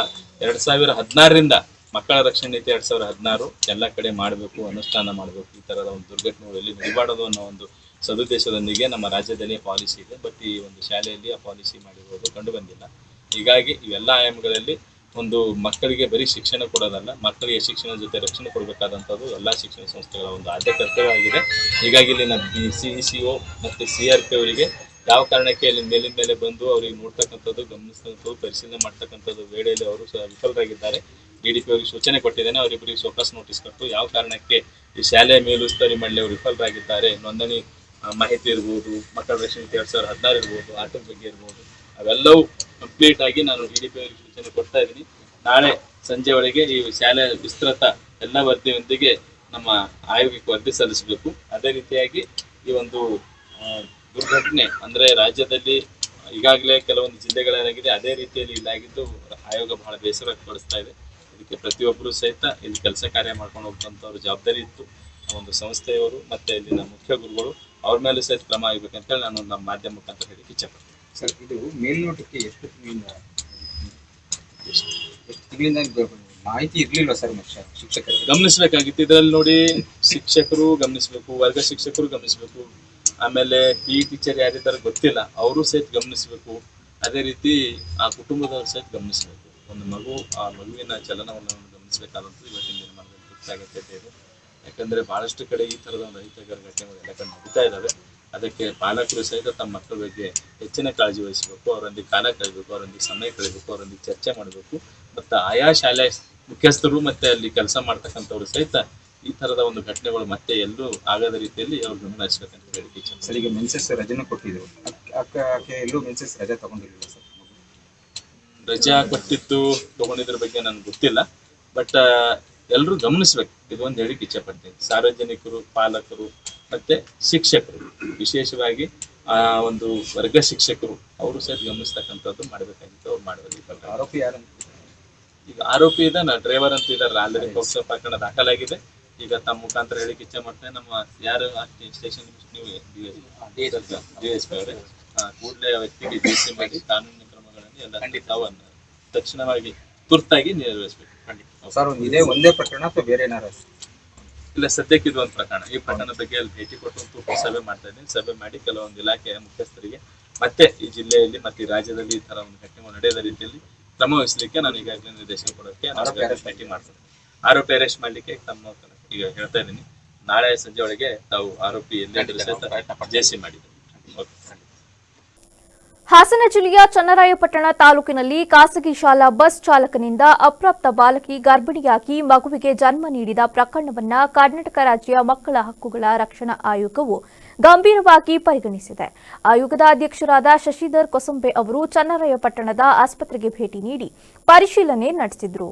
2016ರಿಂದ ಮಕ್ಕಳ ರಕ್ಷಣೆ ನೀತಿ 2016 ಎಲ್ಲ ಕಡೆ ಮಾಡಬೇಕು, ಅನುಷ್ಠಾನ ಮಾಡಬೇಕು. ಈ ಥರದ ಒಂದು ದುರ್ಘಟನೆಗಳು ಎಲ್ಲಿ ನಡಿಬಾರದು ಅನ್ನೋ ಒಂದು ಸದುದ್ದೇಶದೊಂದಿಗೆ ನಮ್ಮ ರಾಜ್ಯದಲ್ಲಿ ಪಾಲಿಸಿ ಇದೆ. ಬಟ್ ಈ ಒಂದು ಶಾಲೆಯಲ್ಲಿ ಆ ಪಾಲಿಸಿ ಮಾಡಿರೋದು ಕಂಡು ಬಂದಿಲ್ಲ. ಹೀಗಾಗಿ ಇವೆಲ್ಲ ಆಯಾಮಗಳಲ್ಲಿ ಒಂದು ಮಕ್ಕಳಿಗೆ ಬರೀ ಶಿಕ್ಷಣ ಕೊಡೋದಲ್ಲ, ಮಕ್ಕಳಿಗೆ ಶಿಕ್ಷಣದ ಜೊತೆ ರಕ್ಷಣೆ ಕೊಡಬೇಕಾದಂಥದ್ದು ಎಲ್ಲ ಶಿಕ್ಷಣ ಸಂಸ್ಥೆಗಳ ಒಂದು ಆದ್ಯ ಕರ್ತವ್ಯವಾಗಿದೆ. ಹೀಗಾಗಿ ಇಲ್ಲಿನ CECO ಮತ್ತು CRP ಅವರಿಗೆ ಯಾವ ಕಾರಣಕ್ಕೆ ಅಲ್ಲಿ ಮೇಲಿನ ಮೇಲೆ ಬಂದು ಅವ್ರಿಗೆ ನೋಡ್ತಕ್ಕಂಥದ್ದು, ಗಮನಿಸ್ತಕ್ಕಂಥದ್ದು, ಪರಿಶೀಲನೆ ಮಾಡ್ತಕ್ಕಂಥದ್ದು ವೇಳೆಯಲ್ಲಿ ಅವರು ಸಹ ವಿಫಲರಾಗಿದ್ದಾರೆ. DDP ಅವರಿಗೆ ಸೂಚನೆ ಕೊಟ್ಟಿದ್ದೇನೆ. ಅವರಿಬ್ಬರಿಗೆ ಸೋಕಾಸ್ ನೋಟಿಸ್ ಕೊಟ್ಟು ಯಾವ ಕಾರಣಕ್ಕೆ ಈ ಶಾಲೆಯ ಮೇಲುಸ್ತುವಾರಿ ಮಾಡಲಿ ಅವರು ವಿಫಲರಾಗಿದ್ದಾರೆ, ನೋಂದಣಿ ಮಾಹಿತಿ ಇರ್ಬೋದು, ಮಕ್ಕಳ ರಕ್ಷಣೆ 2016 ಇರ್ಬೋದು, ಆಟದ ಬಗ್ಗೆ ಇರ್ಬೋದು, ಅವೆಲ್ಲವೂ ಕಂಪ್ಲೀಟ್ ಆಗಿ ನಾನು DDP ಅವರಿಗೆ ಸೂಚನೆ ಕೊಡ್ತಾ ಇದ್ದೀನಿ. ನಾಳೆ ಸಂಜೆ ಒಳಗೆ ಈ ಶಾಲೆಯ ವಿಸ್ತೃತ ಎಲ್ಲ ವರದಿಯೊಂದಿಗೆ ನಮ್ಮ ಆಯೋಗಕ್ಕೆ ವರದಿ ಸಲ್ಲಿಸಬೇಕು. ಅದೇ ರೀತಿಯಾಗಿ ಈ ಒಂದು ದುರ್ಘಟನೆ ಅಂದರೆ ರಾಜ್ಯದಲ್ಲಿ ಈಗಾಗಲೇ ಕೆಲವೊಂದು ಜಿಲ್ಲೆಗಳಾಗಿದೆ, ಅದೇ ರೀತಿಯಲ್ಲಿ ಇಲ್ಲಾಗಿದ್ದು ಆಯೋಗ ಬಹಳ ಬೇಸರ ವ್ಯಕ್ತಪಡಿಸ್ತಾ ಇದೆ. ಇದಕ್ಕೆ ಪ್ರತಿಯೊಬ್ಬರೂ ಸಹಿತ ಇಲ್ಲಿ ಕೆಲಸ ಕಾರ್ಯ ಮಾಡ್ಕೊಂಡು ಹೋಗ್ತಂಥವ್ರು ಜವಾಬ್ದಾರಿ ಇತ್ತು. ಒಂದು ಸಂಸ್ಥೆಯವರು ಮತ್ತು ಇಲ್ಲಿನ ಮುಖ್ಯ ಗುರುಗಳು ಅವ್ರ ಮೇಲೂ ಸಹಿತ ಕ್ರಮ ಆಗಬೇಕಂತೇಳಿ ನಾನು ನಮ್ಮ ಮಾಧ್ಯಮ ಮುಖಾಂತರ ಹೇಳಿಕ್ಕೆ ಇಚ್ಛೆಪಡ್ತೀನಿ. ಸರ್, ಇದು ಮೇಲ್ನೋಟಕ್ಕೆ ಎಷ್ಟು ತಿಂಗಳಿಂದ ಮಾಹಿತಿ ಇರಲಿಲ್ಲ ಸರ್ ಶಿಕ್ಷಕರಿಗೆ. ಗಮನಿಸಬೇಕಾಗಿತ್ತು. ಇದರಲ್ಲಿ ನೋಡಿ, ಶಿಕ್ಷಕರು ಗಮನಿಸಬೇಕು, ವರ್ಗ ಶಿಕ್ಷಕರು ಗಮನಿಸಬೇಕು, ಆಮೇಲೆ ಪಿ ಟೀಚರ್ ಯಾರಿದ್ದಾರೆ ಗೊತ್ತಿಲ್ಲ ಅವರು ಸಹಿತ ಗಮನಿಸಬೇಕು. ಅದೇ ರೀತಿ ಆ ಕುಟುಂಬದವರು ಸಹಿತ ಗಮನಿಸಬೇಕು. ಒಂದು ಮಗು, ಆ ಮಗುವಿನ ಚಲನವನ್ನು ಗಮನಿಸಬೇಕಾದಂಥದ್ದು ಇವತ್ತಿನ ದಿನಮಾನದಲ್ಲಿ ತುರ್ತಾಗತ್ಯತೆ ಇದೆ. ಯಾಕಂದ್ರೆ ಬಹಳಷ್ಟು ಕಡೆ ಈ ಥರದ ಒಂದು ಅಹಿತಕರ ಘಟನೆಗಳು ಎಲ್ಲ ಕಡೆ ನಡೀತಾ ಇದ್ದಾವೆ. ಅದಕ್ಕೆ ಪಾಲಕರು ಸಹಿತ ತಮ್ಮ ಮಕ್ಕಳ ಬಗ್ಗೆ ಹೆಚ್ಚಿನ ಕಾಳಜಿ ವಹಿಸಬೇಕು, ಅವರೊಂದಿಗೆ ಕಾಲ ಕಳೆಯಬೇಕು, ಅವರೊಂದಿಗೆ ಸಮಯ ಕಳೆಯಬೇಕು, ಅವರೊಂದಿಗೆ ಚರ್ಚೆ ಮಾಡಬೇಕು. ಮತ್ತು ಆಯಾ ಶಾಲೆ ಮುಖ್ಯಸ್ಥರು ಮತ್ತೆ ಅಲ್ಲಿ ಕೆಲಸ ಮಾಡ್ತಕ್ಕಂಥವ್ರು ಸಹಿತ ಈ ಥರದ ಒಂದು ಘಟನೆಗಳು ಮತ್ತೆ ಎಲ್ಲೂ ಆಗದ ರೀತಿಯಲ್ಲಿ ಅವ್ರು ಗಮನ ಹರಿಸಬೇಕಂತ ಹೇಳಿ ಸರ್. ಈಗ ಮೆನ್ಸಸ್ ರಜೆನೂ ಕೊಟ್ಟಿದ್ರು, ಆಕೆ ಎಲ್ಲೂ ಮೆನ್ಸಸ್ ರಜೆ ತಗೊಂಡಿರಲಿಲ್ಲ ಸರ್. ರಜಾ ಕೊಟ್ಟಿದ್ದು ತಗೊಂಡಿದ್ರ ಬಗ್ಗೆ ನನ್ಗೆ ಗೊತ್ತಿಲ್ಲ, ಬಟ್ ಎಲ್ಲರೂ ಗಮನಿಸ್ಬೇಕು. ಇದೊಂದು ಹೇಳಿಕ್ಕೆ ಇಚ್ಛೆ ಪಡ್ತೀನಿ. ಸಾರ್ವಜನಿಕರು, ಪಾಲಕರು ಮತ್ತೆ ಶಿಕ್ಷಕರು, ವಿಶೇಷವಾಗಿ ಆ ಒಂದು ವರ್ಗ ಶಿಕ್ಷಕರು ಅವರು ಸಹಿತ ಗಮನಿಸ್ತಕ್ಕಂಥದ್ದು ಮಾಡಬೇಕಾಗಿತ್ತು. ಅವ್ರು ಮಾಡೋದು. ಆರೋಪಿ ಯಾರು? ಈಗ ಆರೋಪಿ ಇದ್ದಾನ, ಡ್ರೈವರ್ ಅಂತ ಇದ್ದಾರೆ. ಆಲ್ರೆಡಿ ಪೋಕ್ಸೋ ಪ್ರಕರಣ ದಾಖಲಾಗಿದೆ. ಈಗ ತಮ್ಮ ಮುಖಾಂತರ ಹೇಳಿಕ್ಕೆ ಇಚ್ಛೆ ಮಾಡ್ತೇನೆ, ನಮ್ಮ ಯಾರು ಸ್ಟೇಷನ್ ನೀವು DSP ಅವರೇ ಕೂಡಲೇ ವ್ಯಕ್ತಿಗೆ DC ಮಾಡಿ ಕಾನೂನಿನ ಕ್ರಮಗಳನ್ನು ಎಲ್ಲ ಖಂಡಿತವನ್ನು ತಕ್ಷಣವಾಗಿ ತುರ್ತಾಗಿ ನಿರ್ವಹಿಸಬೇಕು. ಸರ್, ಇದೇ ಒಂದೇ ಪ್ರಕರಣ ಅಥವಾ ಬೇರೆ ಏನಾರ? ಇಲ್ಲ, ಸದ್ಯಕ್ಕೆ ಇದು ಒಂದು ಪ್ರಕರಣ. ಈ ಪ್ರಕರಣದ ಬಗ್ಗೆ ಅಲ್ಲಿ ಭೇಟಿ ಕೊಟ್ಟು ಸಭೆ ಮಾಡ್ತಾ ಇದ್ದೀನಿ. ಸಭೆ ಮಾಡಿ ಕೆಲವೊಂದು ಇಲಾಖೆಯ ಮುಖ್ಯಸ್ಥರಿಗೆ ಮತ್ತೆ ಈ ಜಿಲ್ಲೆಯಲ್ಲಿ ಮತ್ತೆ ಈ ರಾಜ್ಯದಲ್ಲಿ ಈ ತರ ಒಂದು ಘಟನೆ ನಡೆಯದ ರೀತಿಯಲ್ಲಿ ಕ್ರಮ ವಹಿಸಲಿಕ್ಕೆ ನಾನು ಈಗಾಗಲೇ ನಿರ್ದೇಶನ ಕೊಡೋಕ್ಕೆ ಭೇಟಿ ಮಾಡ್ತೀನಿ. ಆರೋಪಿ ಅರೆಸ್ಟ್ ಮಾಡ್ಲಿಕ್ಕೆ ತಮ್ಮ ಈಗ ಹೇಳ್ತಾ ಇದ್ದೀನಿ. ನಾಳೆ ಸಂಜೆ ಒಳಗೆ ತಾವು ಆರೋಪಿ ಜೆಸಿ ಮಾಡಿದ್ದಾರೆ. ಹಾಸನ ಜಿಲ್ಲೆಯ ಚನ್ನರಾಯಪಟ್ಟಣ ತಾಲೂಕಿನಲ್ಲಿ ಖಾಸಗಿ ಶಾಲಾ ಬಸ್ ಚಾಲಕನಿಂದ ಅಪ್ರಾಪ್ತ ಬಾಲಕಿ ಗರ್ಭಿಣಿಯಾಗಿ ಮಗುವಿಗೆ ಜನ್ಮ ನೀಡಿದ ಪ್ರಕರಣವನ್ನು ಕರ್ನಾಟಕ ರಾಜ್ಯ ಮಕ್ಕಳ ಹಕ್ಕುಗಳ ರಕ್ಷಣಾ ಆಯೋಗವು ಗಂಭೀರವಾಗಿ ಪರಿಗಣಿಸಿದೆ. ಆಯೋಗದ ಅಧ್ಯಕ್ಷರಾದ ಶಶಿಧರ್ ಕೊಸಂಬೆ ಅವರು ಚನ್ನರಾಯಪಟ್ಟಣದ ಆಸ್ಪತ್ರೆಗೆ ಭೇಟಿ ನೀಡಿ ಪರಿಶೀಲನೆ ನಡೆಸಿದರು.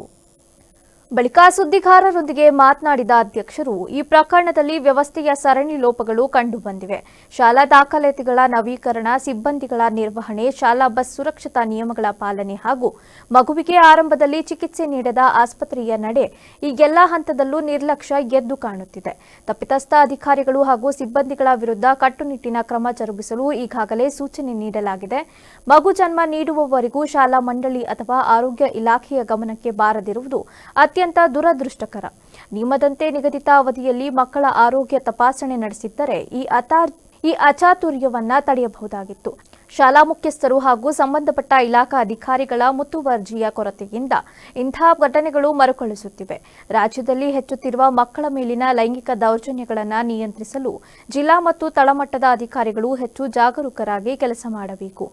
ಬಳಿಕ ಸುದ್ದಿಗಾರರೊಂದಿಗೆ ಮಾತನಾಡಿದ ಅಧ್ಯಕ್ಷರು, ಈ ಪ್ರಕರಣದಲ್ಲಿ ವ್ಯವಸ್ಥೆಯ ಸರಣಿ ಲೋಪಗಳು ಕಂಡುಬಂದಿವೆ. ಶಾಲಾ ದಾಖಲಾತಿಗಳ ನವೀಕರಣ, ಸಿಬ್ಬಂದಿಗಳ ನಿರ್ವಹಣೆ, ಶಾಲಾ ಬಸ್ ಸುರಕ್ಷತಾ ನಿಯಮಗಳ ಪಾಲನೆ ಹಾಗೂ ಮಗುವಿಗೆ ಆರಂಭದಲ್ಲಿ ಚಿಕಿತ್ಸೆ ನೀಡದ ಆಸ್ಪತ್ರೆಯ ನಡೆ ಈ ಎಲ್ಲಾ ಹಂತದಲ್ಲೂ ನಿರ್ಲಕ್ಷ್ಯ ಎದ್ದು ಕಾಣುತ್ತಿದೆ. ತಪ್ಪಿತಸ್ಥ ಅಧಿಕಾರಿಗಳು ಹಾಗೂ ಸಿಬ್ಬಂದಿಗಳ ವಿರುದ್ಧ ಕಟ್ಟುನಿಟ್ಟಿನ ಕ್ರಮ ಜರುಗಿಸಲು ಈಗಾಗಲೇ ಸೂಚನೆ ನೀಡಲಾಗಿದೆ. ಮಗು ಜನ್ಮ ನೀಡುವವರೆಗೂ ಶಾಲಾ ಮಂಡಳಿ ಅಥವಾ ಆರೋಗ್ಯ ಇಲಾಖೆಯ ಗಮನಕ್ಕೆ ಬಾರದಿರುವುದು ಅತ್ಯಂತ ದುರದೃಷ್ಟಕರ. ನಿಯಮದಂತೆ ನಿಗದಿತ ಅವಧಿಯಲ್ಲಿ ಮಕ್ಕಳ ಆರೋಗ್ಯ ತಪಾಸಣೆ ನಡೆಸಿದ್ದರೆ ಈ ಅಚಾತುರ್ಯವನ್ನ ತಡೆಯಬಹುದಾಗಿತ್ತು. ಶಾಲಾ ಮುಖ್ಯಸ್ಥರು ಹಾಗೂ ಸಂಬಂಧಪಟ್ಟ ಇಲಾಖಾ ಅಧಿಕಾರಿಗಳ ಮುತುವರ್ಜಿಯ ಕೊರತೆಯಿಂದ ಇಂತಹ ಘಟನೆಗಳು ಮರುಕಳಿಸುತ್ತಿವೆ. ರಾಜ್ಯದಲ್ಲಿ ಹೆಚ್ಚುತ್ತಿರುವ ಮಕ್ಕಳ ಮೇಲಿನ ಲೈಂಗಿಕ ದೌರ್ಜನ್ಯಗಳನ್ನು ನಿಯಂತ್ರಿಸಲು ಜಿಲ್ಲಾ ಮತ್ತು ತಳಮಟ್ಟದ ಅಧಿಕಾರಿಗಳು ಹೆಚ್ಚು ಜಾಗರೂಕರಾಗಿ ಕೆಲಸ ಮಾಡಬೇಕು.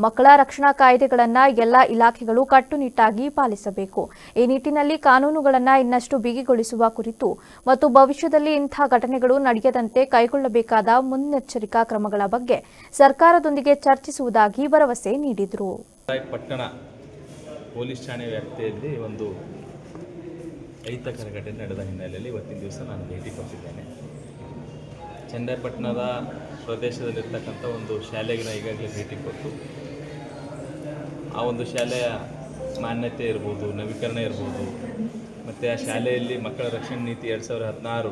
ಮಕ್ಕಳ ರಕ್ಷಣಾ ಕಾಯ್ದೆಗಳನ್ನು ಎಲ್ಲ ಇಲಾಖೆಗಳು ಕಟ್ಟುನಿಟ್ಟಾಗಿ ಪಾಲಿಸಬೇಕು. ಈ ನಿಟ್ಟಿನಲ್ಲಿ ಕಾನೂನುಗಳನ್ನು ಇನ್ನಷ್ಟು ಬಿಗಿಗೊಳಿಸುವ ಕುರಿತು ಮತ್ತು ಭವಿಷ್ಯದಲ್ಲಿ ಇಂತಹ ಘಟನೆಗಳು ನಡೆಯದಂತೆ ಕೈಗೊಳ್ಳಬೇಕಾದ ಮುನ್ನೆಚ್ಚರಿಕಾ ಕ್ರಮಗಳ ಬಗ್ಗೆ ಸರ್ಕಾರದೊಂದಿಗೆ ಚರ್ಚಿಸುವುದಾಗಿ ಭರವಸೆ ನೀಡಿದರು. ಪಟ್ಟಣ ಪೊಲೀಸ್ ಠಾಣೆ ವ್ಯಾಪ್ತಿಯಲ್ಲಿ ಒಂದು ಅಹಿತಕರ ಘಟನೆ ನಡೆದ ಹಿನ್ನೆಲೆಯಲ್ಲಿ ಇವತ್ತಿನ ದಿವಸ ನಾನು ಭೇಟಿ ಕೊಟ್ಟಿದ್ದೇನೆ. ಚನ್ನರಾಯಪಟ್ಟಣದ ಪ್ರದೇಶದಲ್ಲಿರ್ತಕ್ಕಂಥ ಒಂದು ಶಾಲೆಗೆ ಈಗಾಗಲೇ ಭೇಟಿ ಕೊಟ್ಟು ಆ ಒಂದು ಶಾಲೆಯ ಮಾನ್ಯತೆ ಇರ್ಬೋದು, ನವೀಕರಣ ಇರ್ಬೋದು, ಮತ್ತು ಆ ಶಾಲೆಯಲ್ಲಿ ಮಕ್ಕಳ ರಕ್ಷಣಾ ನೀತಿ 2016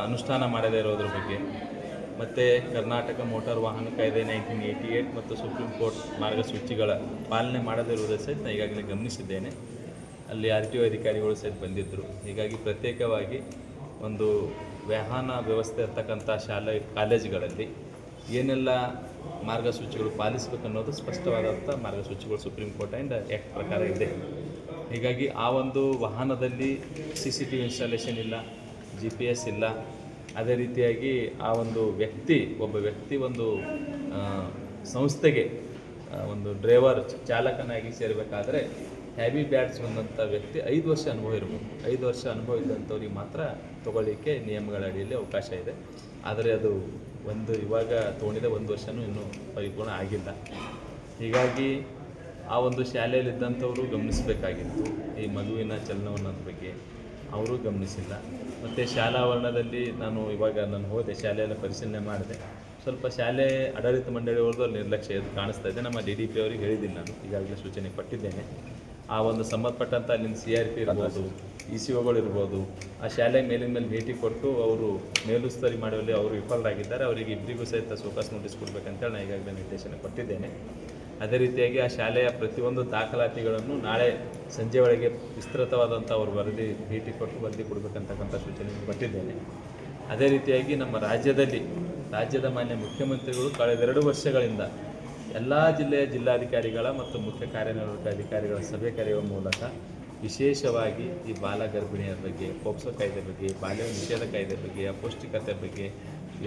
ಅನುಷ್ಠಾನ ಮಾಡದೇ ಇರೋದ್ರ ಬಗ್ಗೆ, ಮತ್ತು ಕರ್ನಾಟಕ ಮೋಟಾರ್ ವಾಹನ ಕಾಯ್ದೆ 1988 ಮತ್ತು ಸುಪ್ರೀಂ ಕೋರ್ಟ್ ಮಾರ್ಗಸೂಚಿಗಳ ಪಾಲನೆ ಮಾಡದಿರುವುದನ್ನು ಸಹಿತ ನಾನು ಈಗಾಗಲೇ ಗಮನಿಸಿದ್ದೇನೆ. ಅಲ್ಲಿ RTO ಅಧಿಕಾರಿಗಳು ಸಹಿತ ಬಂದಿದ್ದರು. ಹೀಗಾಗಿ ಪ್ರತ್ಯೇಕವಾಗಿ ಒಂದು ವಾಹನ ವ್ಯವಸ್ಥೆ ಇರ್ತಕ್ಕಂಥ ಶಾಲೆ ಕಾಲೇಜುಗಳಲ್ಲಿ ಏನೆಲ್ಲ ಮಾರ್ಗಸೂಚಿಗಳು ಪಾಲಿಸಬೇಕು ಅನ್ನೋದು ಸ್ಪಷ್ಟವಾದಂಥ ಮಾರ್ಗಸೂಚಿಗಳು ಸುಪ್ರೀಂ ಕೋರ್ಟ್ ಆ್ಯಂಡ್ ಆ್ಯಕ್ಟ್ ಪ್ರಕಾರ ಇದೆ. ಹೀಗಾಗಿ ಆ ಒಂದು ವಾಹನದಲ್ಲಿ CCTV ಇನ್ಸ್ಟಾಲೇಷನ್ ಇಲ್ಲ, GPS ಇಲ್ಲ. ಅದೇ ರೀತಿಯಾಗಿ ಆ ಒಂದು ಒಬ್ಬ ವ್ಯಕ್ತಿ ಒಂದು ಸಂಸ್ಥೆಗೆ ಒಂದು ಡ್ರೈವರ್ ಚಾಲಕನಾಗಿ ಸೇರಬೇಕಾದ್ರೆ ಹ್ಯಾವಿ ಬ್ಯಾಡ್ಸ್ ಬಂದಂಥ ವ್ಯಕ್ತಿ 5 ವರ್ಷ ಅನುಭವ ಇರ್ಬೋದು. 5 ವರ್ಷ ಅನುಭವ ಇದ್ದಂಥವ್ರಿಗೆ ಮಾತ್ರ ತೊಗೊಳ್ಳಿಕ್ಕೆ ನಿಯಮಗಳ ಅಡಿಯಲ್ಲಿ ಅವಕಾಶ ಇದೆ. ಆದರೆ ಅದು ಇವಾಗ ತೊಗೊಂಡಿದ್ದ 1 ವರ್ಷವೂ ಇನ್ನೂ ಪರಿಪೂರ್ಣ ಆಗಿಲ್ಲ. ಹೀಗಾಗಿ ಆ ಒಂದು ಶಾಲೆಯಲ್ಲಿದ್ದಂಥವರು ಗಮನಿಸಬೇಕಾಗಿತ್ತು. ಈ ಮಗುವಿನ ಚಲನವನ್ನದ ಬಗ್ಗೆ ಅವರು ಗಮನಿಸಿಲ್ಲ. ಮತ್ತು ಶಾಲಾ ಆವರಣದಲ್ಲಿ ನಾನು ಹೋದೆ, ಶಾಲೆಯೆಲ್ಲ ಪರಿಶೀಲನೆ ಮಾಡಿದೆ. ಸ್ವಲ್ಪ ಶಾಲೆ ಆಡಳಿತ ಮಂಡಳಿಯವ್ರದ್ದು ನಿರ್ಲಕ್ಷ್ಯ ಎದ್ದು ಕಾಣಿಸ್ತಾ ಇದೆ. ನಮ್ಮ DDP ಅವರಿಗೆ ಹೇಳಿದ್ದೀನಿ, ನಾನು ಈಗಾಗಲೇ ಸೂಚನೆ ಕೊಟ್ಟಿದ್ದೇನೆ. ಆ ಒಂದು ಸಂಬಂಧಪಟ್ಟಂಥ ಅಲ್ಲಿನ CRP ಇರ್ಬೋದು, ECOಗಳು ಇರ್ಬೋದು, ಆ ಶಾಲೆ ಮೇಲಿನ ಮೇಲೆ ಭೇಟಿ ಕೊಟ್ಟು ಅವರು ಮೇಲುಸ್ತುವಾರಿ ಮಾಡುವಲ್ಲಿ ಅವರು ವಿಫಲರಾಗಿದ್ದಾರೆ. ಅವರಿಗೆ ಇಬ್ಬರಿಗೂ ಸಹಿತ ಸೋಕಾಸ್ ನೋಟಿಸ್ ಕೊಡಬೇಕಂತೇಳಿ ನಾನು ಈಗಾಗಲೇ ನಿರ್ದೇಶನ ಕೊಟ್ಟಿದ್ದೇನೆ. ಅದೇ ರೀತಿಯಾಗಿ ಆ ಶಾಲೆಯ ಪ್ರತಿಯೊಂದು ದಾಖಲಾತಿಗಳನ್ನು ನಾಳೆ ಸಂಜೆ ಒಳಗೆ ವಿಸ್ತೃತವಾದಂಥ ಅವರು ವರದಿ ಭೇಟಿ ಕೊಟ್ಟು ವರದಿ ಕೊಡಬೇಕಂತಕ್ಕಂಥ ಸೂಚನೆ ಕೊಟ್ಟಿದ್ದೇನೆ. ಅದೇ ರೀತಿಯಾಗಿ ನಮ್ಮ ರಾಜ್ಯದ ಮಾನ್ಯ ಮುಖ್ಯಮಂತ್ರಿಗಳು ಕಳೆದ 2 ವರ್ಷಗಳಿಂದ ಎಲ್ಲ ಜಿಲ್ಲೆಯ ಜಿಲ್ಲಾಧಿಕಾರಿಗಳ ಮತ್ತು ಮುಖ್ಯ ಕಾರ್ಯನಿರ್ವಾಹಕ ಅಧಿಕಾರಿಗಳ ಸಭೆ ಕರೆಯುವ ಮೂಲಕ ವಿಶೇಷವಾಗಿ ಈ ಬಾಲ ಗರ್ಭಿಣಿಯರ ಬಗ್ಗೆ, ಪೋಕ್ಸೋ ಕಾಯ್ದೆ ಬಗ್ಗೆ, ಬಾಲ್ಯ ನಿಷೇಧ ಕಾಯ್ದೆ ಬಗ್ಗೆ, ಅಪೌಷ್ಟಿಕತೆ ಬಗ್ಗೆ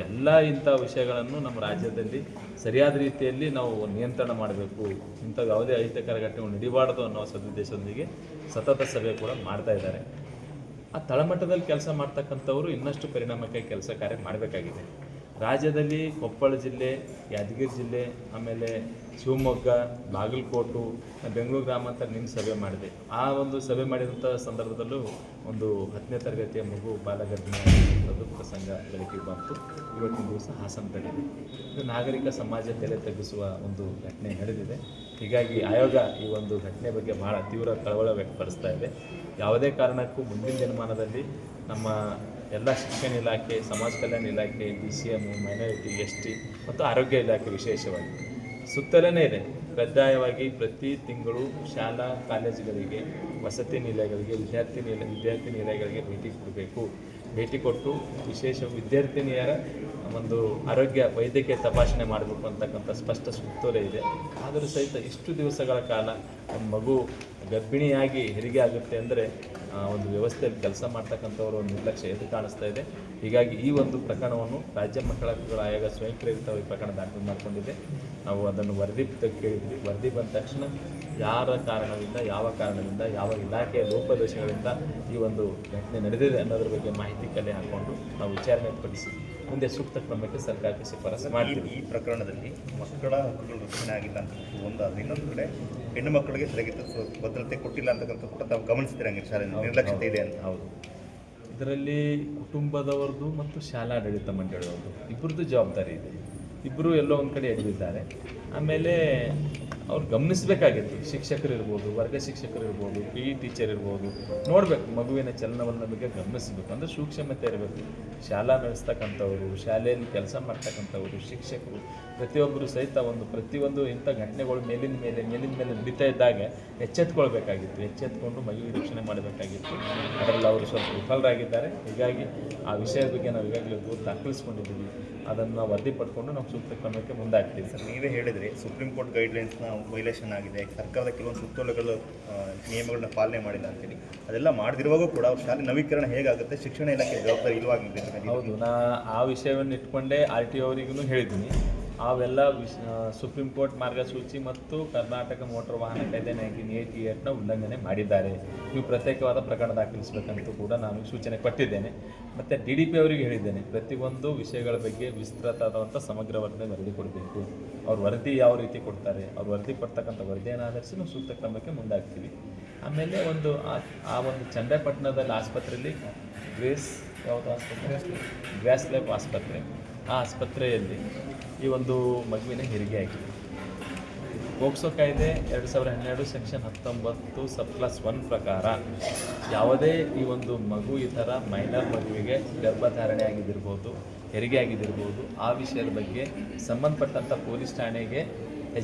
ಎಲ್ಲ ಇಂಥ ವಿಷಯಗಳನ್ನು ನಮ್ಮ ರಾಜ್ಯದಲ್ಲಿ ಸರಿಯಾದ ರೀತಿಯಲ್ಲಿ ನಾವು ನಿಯಂತ್ರಣ ಮಾಡಬೇಕು, ಇಂಥ ಯಾವುದೇ ಅಹಿತಕರ ಘಟನೆಗಳು ನಡೀಬಾರ್ದು ಅನ್ನೋ ಸದುದ್ದೇಶದೊಂದಿಗೆ ಸತತ ಸಭೆ ಕೂಡ ಮಾಡ್ತಾ ಇದ್ದಾರೆ. ಆ ತಳಮಟ್ಟದಲ್ಲಿ ಕೆಲಸ ಮಾಡ್ತಕ್ಕಂಥವರು ಇನ್ನಷ್ಟು ಪರಿಣಾಮಕಾರಿ ಕೆಲಸ ಕಾರ್ಯ ಮಾಡಬೇಕಾಗಿದೆ. ರಾಜ್ಯದಲ್ಲಿ ಕೊಪ್ಪಳ ಜಿಲ್ಲೆ, ಯಾದಗಿರಿ ಜಿಲ್ಲೆ, ಆಮೇಲೆ ಶಿವಮೊಗ್ಗ, ಬಾಗಲಕೋಟು, ಬೆಂಗಳೂರು ಗ್ರಾಮಾಂತರ ನಿನ್ನ ಸಭೆ ಮಾಡಿದೆ. ಆ ಒಂದು ಸಭೆ ಮಾಡಿದಂಥ ಸಂದರ್ಭದಲ್ಲೂ ಒಂದು 10ನೇ ತರಗತಿಯ ಮಗು ಬಾಲಗರ್ಭಿಣಿಯಾಗಿರುವಂಥದ್ದು ಪ್ರಸಂಗ ಬೆಳಕಿಗೆ ಬಂತು. ಇವತ್ತಿನ ದಿವಸ ಹಾಸನದಲ್ಲಿದೆ. ಇದು ನಾಗರಿಕ ಸಮಾಜ ತಲೆ ತಗ್ಗಿಸುವ ಒಂದು ಘಟನೆ ನಡೆದಿದೆ. ಹೀಗಾಗಿ ಆಯೋಗ ಈ ಒಂದು ಘಟನೆ ಬಗ್ಗೆ ಬಹಳ ತೀವ್ರ ಕಳವಳ ವ್ಯಕ್ತಪಡಿಸ್ತಾ ಇದೆ. ಯಾವುದೇ ಕಾರಣಕ್ಕೂ ಮುಂದಿನ ದಿನಮಾನದಲ್ಲಿ ನಮ್ಮ ಎಲ್ಲ ಶಿಕ್ಷಣ ಇಲಾಖೆ, ಸಮಾಜ ಕಲ್ಯಾಣ ಇಲಾಖೆ, DCM, ಮೈನಾರಿಟಿ, ST ಮತ್ತು ಆರೋಗ್ಯ ಇಲಾಖೆ ವಿಶೇಷವಾಗಿ ಸುತ್ತಲೇ ಇದೆ. ಕಡ್ಡಾಯವಾಗಿ ಪ್ರತಿ ತಿಂಗಳು ಶಾಲಾ ಕಾಲೇಜುಗಳಿಗೆ, ವಸತಿ ನಿಲಯಗಳಿಗೆ, ವಿದ್ಯಾರ್ಥಿ ನಿಲಯಗಳಿಗೆ ಭೇಟಿ ಕೊಟ್ಟು ವಿಶೇಷ ವಿದ್ಯಾರ್ಥಿನಿಯರ ಒಂದು ಆರೋಗ್ಯ ವೈದ್ಯಕೀಯ ತಪಾಸಣೆ ಮಾಡಬೇಕು ಅಂತಕ್ಕಂಥ ಸ್ಪಷ್ಟ ಸುತ್ತೋಲೆ ಇದೆ. ಆದರೂ ಸಹಿತ ಇಷ್ಟು ದಿವಸಗಳ ಕಾಲ ಒಂದು ಮಗು ಗರ್ಭಿಣಿಯಾಗಿ ಹೆರಿಗೆ ಆಗುತ್ತೆ ಅಂದರೆ ಒಂದು ವ್ಯವಸ್ಥೆಯಲ್ಲಿ ಕೆಲಸ ಮಾಡ್ತಕ್ಕಂಥವರು ಒಂದು ನಿರ್ಲಕ್ಷ್ಯ ಎದ್ದು ಕಾಣಿಸ್ತಾ ಇದೆ. ಹೀಗಾಗಿ ಈ ಒಂದು ಪ್ರಕರಣವನ್ನು ರಾಜ್ಯ ಮಕ್ಕಳ ಹಕ್ಕುಗಳ ಆಯೋಗ ಸ್ವಯಂ ಪ್ರೇರಿತವಾಗಿ ಪ್ರಕರಣ ದಾಖಲು ಮಾಡಿಕೊಂಡಿದೆ. ನಾವು ಅದನ್ನು ವರದಿ ಕೇಳಿದ್ವಿ. ವರದಿ ಬಂದ ತಕ್ಷಣ ಯಾವ ಕಾರಣದಿಂದ ಯಾವ ಇಲಾಖೆಯ ಲೋಪದೋಷಗಳಿಂದ ಈ ಒಂದು ಘಟನೆ ನಡೆದಿದೆ ಅನ್ನೋದ್ರ ಬಗ್ಗೆ ಮಾಹಿತಿ ಕಲೆ ಹಾಕ್ಕೊಂಡು ನಾವು ವಿಚಾರಣೆ ಪಡಿಸಿ ಮುಂದೆ ಸೂಕ್ತ ಕ್ರಮಕ್ಕೆ ಸರ್ಕಾರಕ್ಕೆ ಶಿಫಾರಸು ಮಾಡ್ತೀವಿ. ಈ ಪ್ರಕರಣದಲ್ಲಿ ಮಕ್ಕಳ ಹಕ್ಕುಗಳು ರಕ್ಷಣೆ ಆಗಿಲ್ಲ ಅಂತ ಒಂದು, ಇನ್ನೊಂದು ಕಡೆ ಹೆಣ್ಣು ಮಕ್ಕಳಿಗೆ ಸರಿಯಾಗಿ ಭದ್ರತೆ ಕೊಟ್ಟಿಲ್ಲ ಅಂತಕ್ಕಂಥ ಕೂಡ ತಾವು ಗಮನಿಸ್ತೀರಂಗೆ ಶಾಲೆ ನಿರ್ಲಕ್ಷ್ಯತೆ ಇದೆ ಅಂತ. ಹೌದು, ಇದರಲ್ಲಿ ಕುಟುಂಬದವ್ರದ್ದು ಮತ್ತು ಶಾಲಾಡಳಿತ ಮಂಡಳಿಯವ್ರದ್ದು ಇಬ್ಬರದ್ದು ಜವಾಬ್ದಾರಿ ಇದೆ. ಇಬ್ಬರು ಎಲ್ಲೋ ಒಂದು ಕಡೆ ಎಡವಿದ್ದಾರೆ. ಆಮೇಲೆ ಅವ್ರು ಗಮನಿಸಬೇಕಾಗಿತ್ತು. ಶಿಕ್ಷಕರು ಇರ್ಬೋದು, ವರ್ಗ ಶಿಕ್ಷಕರು ಇರ್ಬೋದು, PE ಟೀಚರ್ ಇರ್ಬೋದು, ನೋಡಬೇಕು ಮಗುವಿನ ಚಲನವಲನ ಬಗ್ಗೆ ಗಮನಿಸಬೇಕು. ಅಂದರೆ ಸೂಕ್ಷ್ಮತೆ ಇರಬೇಕು. ಶಾಲಾ ನಡೆಸ್ತಕ್ಕಂಥವ್ರು, ಶಾಲೆಯಲ್ಲಿ ಕೆಲಸ ಮಾಡ್ತಕ್ಕಂಥವ್ರು, ಶಿಕ್ಷಕರು ಪ್ರತಿಯೊಬ್ಬರು ಸಹಿತ ಪ್ರತಿಯೊಂದು ಇಂಥ ಘಟನೆಗಳು ಮೇಲಿನ ಮೇಲೆ ನಡೀತಾ ಇದ್ದಾಗ ಎಚ್ಚೆತ್ಕೊಂಡು ಮಗುವಿಗೆ ರಕ್ಷಣೆ ಮಾಡಬೇಕಾಗಿತ್ತು. ಅದರಲ್ಲಿ ಅವರು ಸ್ವಲ್ಪ ವಿಫಲರಾಗಿದ್ದಾರೆ. ಹೀಗಾಗಿ ಆ ವಿಷಯದ ಬಗ್ಗೆ ನಾವು ಈಗಾಗಲೇ ದೂರು ದಾಖಲಿಸ್ಕೊಂಡಿದ್ದೀವಿ. ಅದನ್ನು ನಾವು ವರದಿ ಪಡ್ಕೊಂಡು ನಾವು ಸೂಕ್ತ ಕ್ರಮಕ್ಕೆ ಮುಂದಾಗ್ತೀವಿ. ಸರ್, ನೀವೇ ಹೇಳಿದರೆ ಸುಪ್ರೀಂ ಕೋರ್ಟ್ ಗೈಡ್ಲೈನ್ಸ್ನ ವೈಲೇಷನ್ ಆಗಿದೆ, ಸರ್ಕಾರದ ಕೆಲವೊಂದು ಸುತ್ತೋಲೆಗಳು ನಿಯಮಗಳನ್ನ ಪಾಲನೆ ಮಾಡಿಲ್ಲ ಅಂತೇಳಿ. ಅದೆಲ್ಲ ಮಾಡದಿರುವಾಗೂ ಕೂಡ ಅವ್ರ ಶಾಲೆ ನವೀಕರಣ ಹೇಗಾಗುತ್ತೆ, ಶಿಕ್ಷಣ ಇಲಾಖೆ ಜವಾಬ್ದಾರಿ ಇಲ್ವಾಗಿದೆ. ಹೌದು, ನಾ ಆ ವಿಷಯವನ್ನು ಇಟ್ಕೊಂಡೇ RTO ಅವರಿಗೂ ಹೇಳಿದ್ದೀನಿ. ಅವೆಲ್ಲ ಸುಪ್ರೀಂ ಕೋರ್ಟ್ ಮಾರ್ಗಸೂಚಿ ಮತ್ತು ಕರ್ನಾಟಕ ಮೋಟಾರ್ ವಾಹನ ಕಾಯ್ದೆ 1988ನ ಉಲ್ಲಂಘನೆ ಮಾಡಿದ್ದಾರೆ. ನೀವು ಪ್ರತ್ಯೇಕವಾದ ಪ್ರಕರಣ ದಾಖಲಿಸಬೇಕಂತೂ ಕೂಡ ನಾನು ಸೂಚನೆ ಕೊಟ್ಟಿದ್ದೇನೆ. ಮತ್ತು DDP ಅವರಿಗೆ ಹೇಳಿದ್ದೇನೆ, ಪ್ರತಿಯೊಂದು ವಿಷಯಗಳ ಬಗ್ಗೆ ವಿಸ್ತೃತವಾದಂಥ ಸಮಗ್ರ ವರದಿ ಕೊಡಬೇಕು. ಅವ್ರ ವರದಿ ಯಾವ ರೀತಿ ಕೊಡ್ತಾರೆ, ಅವ್ರು ವರದಿ ಕೊಡ್ತಕ್ಕಂಥ ವರದಿಯನ್ನು ಆಧರಿಸಿ ನಾವು ಸೂಕ್ತ ಕ್ರಮಕ್ಕೆ ಮುಂದಾಗ್ತೀವಿ. ಆಮೇಲೆ ಆ ಒಂದು ಚನ್ನರಾಯಪಟ್ಟಣದಲ್ಲಿ ಆಸ್ಪತ್ರೆಯಲ್ಲಿ ಗ್ಯಾಸ್ ಲೈಫ್ ಆಸ್ಪತ್ರೆ, ಆ ಆಸ್ಪತ್ರೆಯಲ್ಲಿ ಈ ಒಂದು ಮಗುವಿನ ಹೆರಿಗೆ ಆಗಿದೆ. ಪೋಕ್ಸೋ ಕಾಯ್ದೆ 2012 ಸೆಕ್ಷನ್ 19 ಸಬ್-ಕ್ಲಾಸ್ 1 ಪ್ರಕಾರ ಯಾವುದೇ ಈ ಒಂದು ಮಗು ಈ ಥರ ಮೈನರ್ ಮಗುವಿಗೆ ಗರ್ಭಧಾರಣೆ ಆಗಿದ್ದಿರ್ಬೋದು, ಹೆರಿಗೆ ಆಗಿದ್ದಿರ್ಬೋದು, ಆ ವಿಷಯದ ಬಗ್ಗೆ ಸಂಬಂಧಪಟ್ಟಂಥ ಪೊಲೀಸ್ ಠಾಣೆಗೆ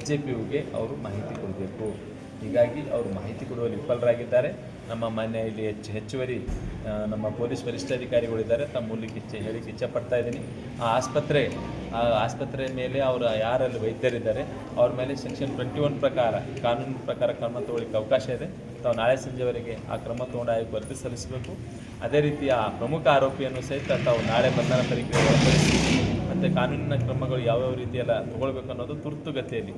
SJPUಗೆ ಅವರು ಮಾಹಿತಿ ಕೊಡಬೇಕು. ಹೀಗಾಗಿ ಅವರು ಮಾಹಿತಿ ಕೊಡುವಲ್ಲಿ ವಿಫಲರಾಗಿದ್ದಾರೆ. ನಮ್ಮ ಮಾನ್ಯ ಇಲ್ಲಿ ಹೆಚ್ಚುವರಿ ನಮ್ಮ ಪೊಲೀಸ್ ವರಿಷ್ಠಾಧಿಕಾರಿಗಳಿದ್ದಾರೆ, ತಮ್ಮ ಮೂಲಕ್ಕೆ ಹೇಳಿಕ್ಕೆ ಇಚ್ಛೆಪಡ್ತಾ ಇದ್ದೀನಿ. ಆ ಆಸ್ಪತ್ರೆ ಮೇಲೆ ಅವರು ಯಾರಲ್ಲಿ ವೈದ್ಯರಿದ್ದಾರೆ ಅವ್ರ ಮೇಲೆ ಸೆಕ್ಷನ್ 21 ಪ್ರಕಾರ ಕಾನೂನಿನ ಪ್ರಕಾರ ಕ್ರಮ ತಗೊಳ್ಳಿಕ್ಕೆ ಅವಕಾಶ ಇದೆ. ತಾವು ನಾಳೆ ಸಂಜೆವರೆಗೆ ಆ ಕ್ರಮ ತಗೊಂಡು ಆಯೋಗ ವರದಿ ಸಲ್ಲಿಸಬೇಕು. ಅದೇ ರೀತಿ ಆ ಪ್ರಮುಖ ಆರೋಪಿಯನ್ನು ಸಹಿತ ತಾವು ನಾಳೆ ಬಂಧನ ಪರೀಕ್ಷೆ ಒಳಪಡಿಸಿ ಮತ್ತು ಕಾನೂನಿನ ಕ್ರಮಗಳು ಯಾವ್ಯಾವ ರೀತಿಯೆಲ್ಲ ತಗೊಳ್ಬೇಕು ಅನ್ನೋದು ತ್ವರಿತಗತಿಯಲ್ಲಿ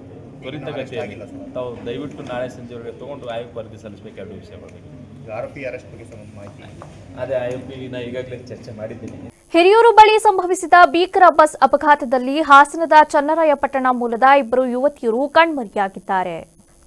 ತಾವು ದಯವಿಟ್ಟು ನಾಳೆ ಸಂಜೆವರೆಗೆ ತೊಗೊಂಡು ಆಯೋಗ ವರದಿ ಸಲ್ಲಿಸಬೇಕು. 2 ವಿಷಯಗಳು. ಆರೋಪಿ ಅರೆಸ್ಟ್ ಬಗ್ಗೆ ಮಾಹಿತಿ ಅದೇ ಆರೋಪಿನ ಈಗಾಗಲೇ ಚರ್ಚೆ ಮಾಡಿದ್ದೀನಿ. ಹಿರಿಯೂರು ಬಳಿ ಸಂಭವಿಸಿದ ಭೀಕರ ಬಸ್ ಅಪಘಾತದಲ್ಲಿ ಹಾಸನದ ಚನ್ನರಾಯಪಟ್ಟಣ ಮೂಲದ 2 ಯುವತಿಯರು ಕಣ್ಮರೆಯಾಗಿದ್ದಾರೆ.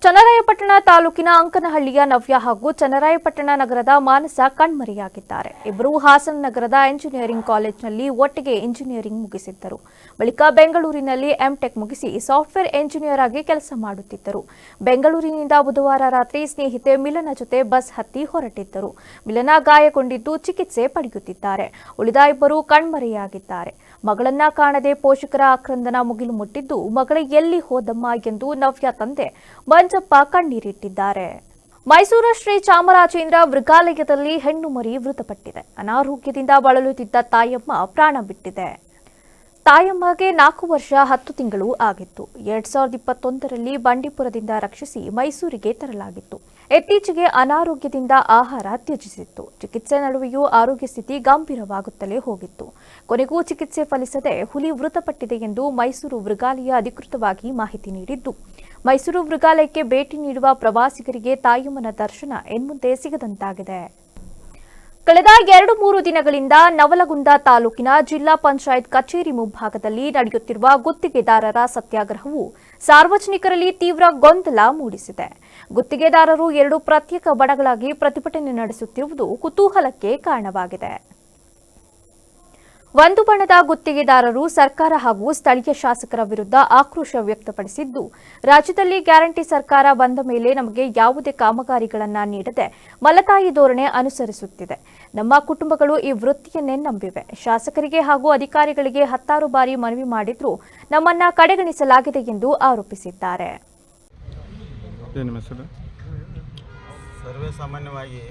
ಚನ್ನರಾಯಪಟ್ಟಣ ತಾಲೂಕಿನ ಅಂಕನಹಳ್ಳಿಯ ನವ್ಯ ಹಾಗೂ ಚನ್ನರಾಯಪಟ್ಟಣ ನಗರದ ಮಾನಸ ಕಣ್ಮರೆಯಾಗಿದ್ದಾರೆ. ಇಬ್ಬರು ಹಾಸನ ನಗರದ ಎಂಜಿನಿಯರಿಂಗ್ ಕಾಲೇಜಿನಲ್ಲಿ ಒಟ್ಟಿಗೆ ಇಂಜಿನಿಯರಿಂಗ್ ಮುಗಿಸಿದ್ದರು. ಬಳಿಕ ಬೆಂಗಳೂರಿನಲ್ಲಿ ಎಂಟೆಕ್ ಮುಗಿಸಿ ಸಾಫ್ಟ್ವೇರ್ ಎಂಜಿನಿಯರ್ ಆಗಿ ಕೆಲಸ ಮಾಡುತ್ತಿದ್ದರು. ಬೆಂಗಳೂರಿನಿಂದ ಬುಧವಾರ ರಾತ್ರಿ ಸ್ನೇಹಿತೆ ಮಿಲನ ಜೊತೆ ಬಸ್ ಹತ್ತಿ ಹೊರಟಿದ್ದರು. ಮಿಲನ ಗಾಯಗೊಂಡಿದ್ದು ಚಿಕಿತ್ಸೆ ಪಡೆಯುತ್ತಿದ್ದಾರೆ. ಉಳಿದ ಇಬ್ಬರು ಕಣ್ಮರೆಯಾಗಿದ್ದಾರೆ. ಮಗಳನ್ನ ಕಾಣದೆ ಪೋಷಕರ ಆಕ್ರಂದನ ಮುಗಿಲು ಮುಟ್ಟಿದ್ದು, ಮಗಳ ಎಲ್ಲಿ ಹೋದಮ್ಮ ಎಂದು ನವ್ಯ ತಂದೆ ಮಂಜಪ್ಪ ಕಣ್ಣೀರಿಟ್ಟಿದ್ದಾರೆ. ಮೈಸೂರು ಶ್ರೀ ಚಾಮರಾಜೇಂದ್ರ ಮೃಗಾಲಯದಲ್ಲಿ ಹೆಣ್ಣು ಮರಿ ಮೃತಪಟ್ಟಿದೆ. ಅನಾರೋಗ್ಯದಿಂದ ಬಳಲುತ್ತಿದ್ದ ತಾಯಮ್ಮ ಪ್ರಾಣ ಬಿಟ್ಟಿದೆ. ತಾಯಮ್ಮಗೆ 4 ವರ್ಷ 10 ತಿಂಗಳು ಆಗಿತ್ತು. 2021ರಲ್ಲಿ ಬಂಡೀಪುರದಿಂದ ರಕ್ಷಿಸಿ ಮೈಸೂರಿಗೆ ತರಲಾಗಿತ್ತು. ಇತ್ತೀಚೆಗೆ ಅನಾರೋಗ್ಯದಿಂದ ಆಹಾರ ತ್ಯಜಿಸಿತ್ತು. ಚಿಕಿತ್ಸೆ ನಡುವೆಯೂ ಆರೋಗ್ಯ ಸ್ಥಿತಿ ಗಂಭೀರವಾಗುತ್ತಲೇ ಹೋಗಿತ್ತು. ಕೊನೆಗೂ ಚಿಕಿತ್ಸೆ ಫಲಿಸದೆ ಹುಲಿ ಮೃತಪಟ್ಟಿದೆ ಎಂದು ಮೈಸೂರು ಮೃಗಾಲಯ ಅಧಿಕೃತವಾಗಿ ಮಾಹಿತಿ ನೀಡಿದ್ದು, ಮೈಸೂರು ಮೃಗಾಲಯಕ್ಕೆ ಭೇಟಿ ನೀಡುವ ಪ್ರವಾಸಿಗರಿಗೆ ತಾಯಮ್ಮನ ದರ್ಶನ ಇನ್ಮುಂದೆ ಸಿಗದಂತಾಗಿದೆ. ಕಳೆದ 2-3 ದಿನಗಳಿಂದ ನವಲಗುಂದ ತಾಲೂಕಿನ ಜಿಲ್ಲಾ ಪಂಚಾಯತ್ ಕಚೇರಿ ಮುಂಭಾಗದಲ್ಲಿ ನಡೆಯುತ್ತಿರುವ ಗುತ್ತಿಗೆದಾರರ ಸತ್ಯಾಗ್ರಹವು ಸಾರ್ವಜನಿಕರಲ್ಲಿ ತೀವ್ರ ಗೊಂದಲ ಮೂಡಿಸಿದೆ. ಗುತ್ತಿಗೆದಾರರು 2 ಪ್ರತ್ಯೇಕ ಬಣಗಳಾಗಿ ಪ್ರತಿಭಟನೆ ನಡೆಸುತ್ತಿರುವುದು ಕುತೂಹಲಕ್ಕೆ ಕಾರಣವಾಗಿದೆ. ಒಂದು ಬಣದ ಗುತ್ತಿಗೆದಾರರು ಸರ್ಕಾರ ಹಾಗೂ ಸ್ಥಳೀಯ ಶಾಸಕರ ವಿರುದ್ಧ ಆಕ್ರೋಶ ವ್ಯಕ್ತಪಡಿಸಿದ್ದು, ರಾಜ್ಯದಲ್ಲಿ ಗ್ಯಾರಂಟಿ ಸರ್ಕಾರ ಬಂದ ಮೇಲೆ ನಮಗೆ ಯಾವುದೇ ಕಾಮಗಾರಿಗಳನ್ನು ನೀಡದೆ ಮಲತಾಯಿ ಧೋರಣೆ ಅನುಸರಿಸುತ್ತಿದೆ. ನಮ್ಮ ಕುಟುಂಬಗಳು ಈ ವೃತ್ತಿಯನ್ನೇ ನಂಬಿವೆ. ಶಾಸಕರಿಗೆ ಹಾಗೂ ಅಧಿಕಾರಿಗಳಿಗೆ 10 ಬಾರಿ ಮನವಿ ಮಾಡಿದ್ರೂ ನಮ್ಮನ್ನ ಕಡೆಗಣಿಸಲಾಗಿದೆ ಎಂದು ಆರೋಪಿಸಿದ್ದಾರೆ. ಸರ್ವೇ ಸಾಮಾನ್ಯವಾಗಿ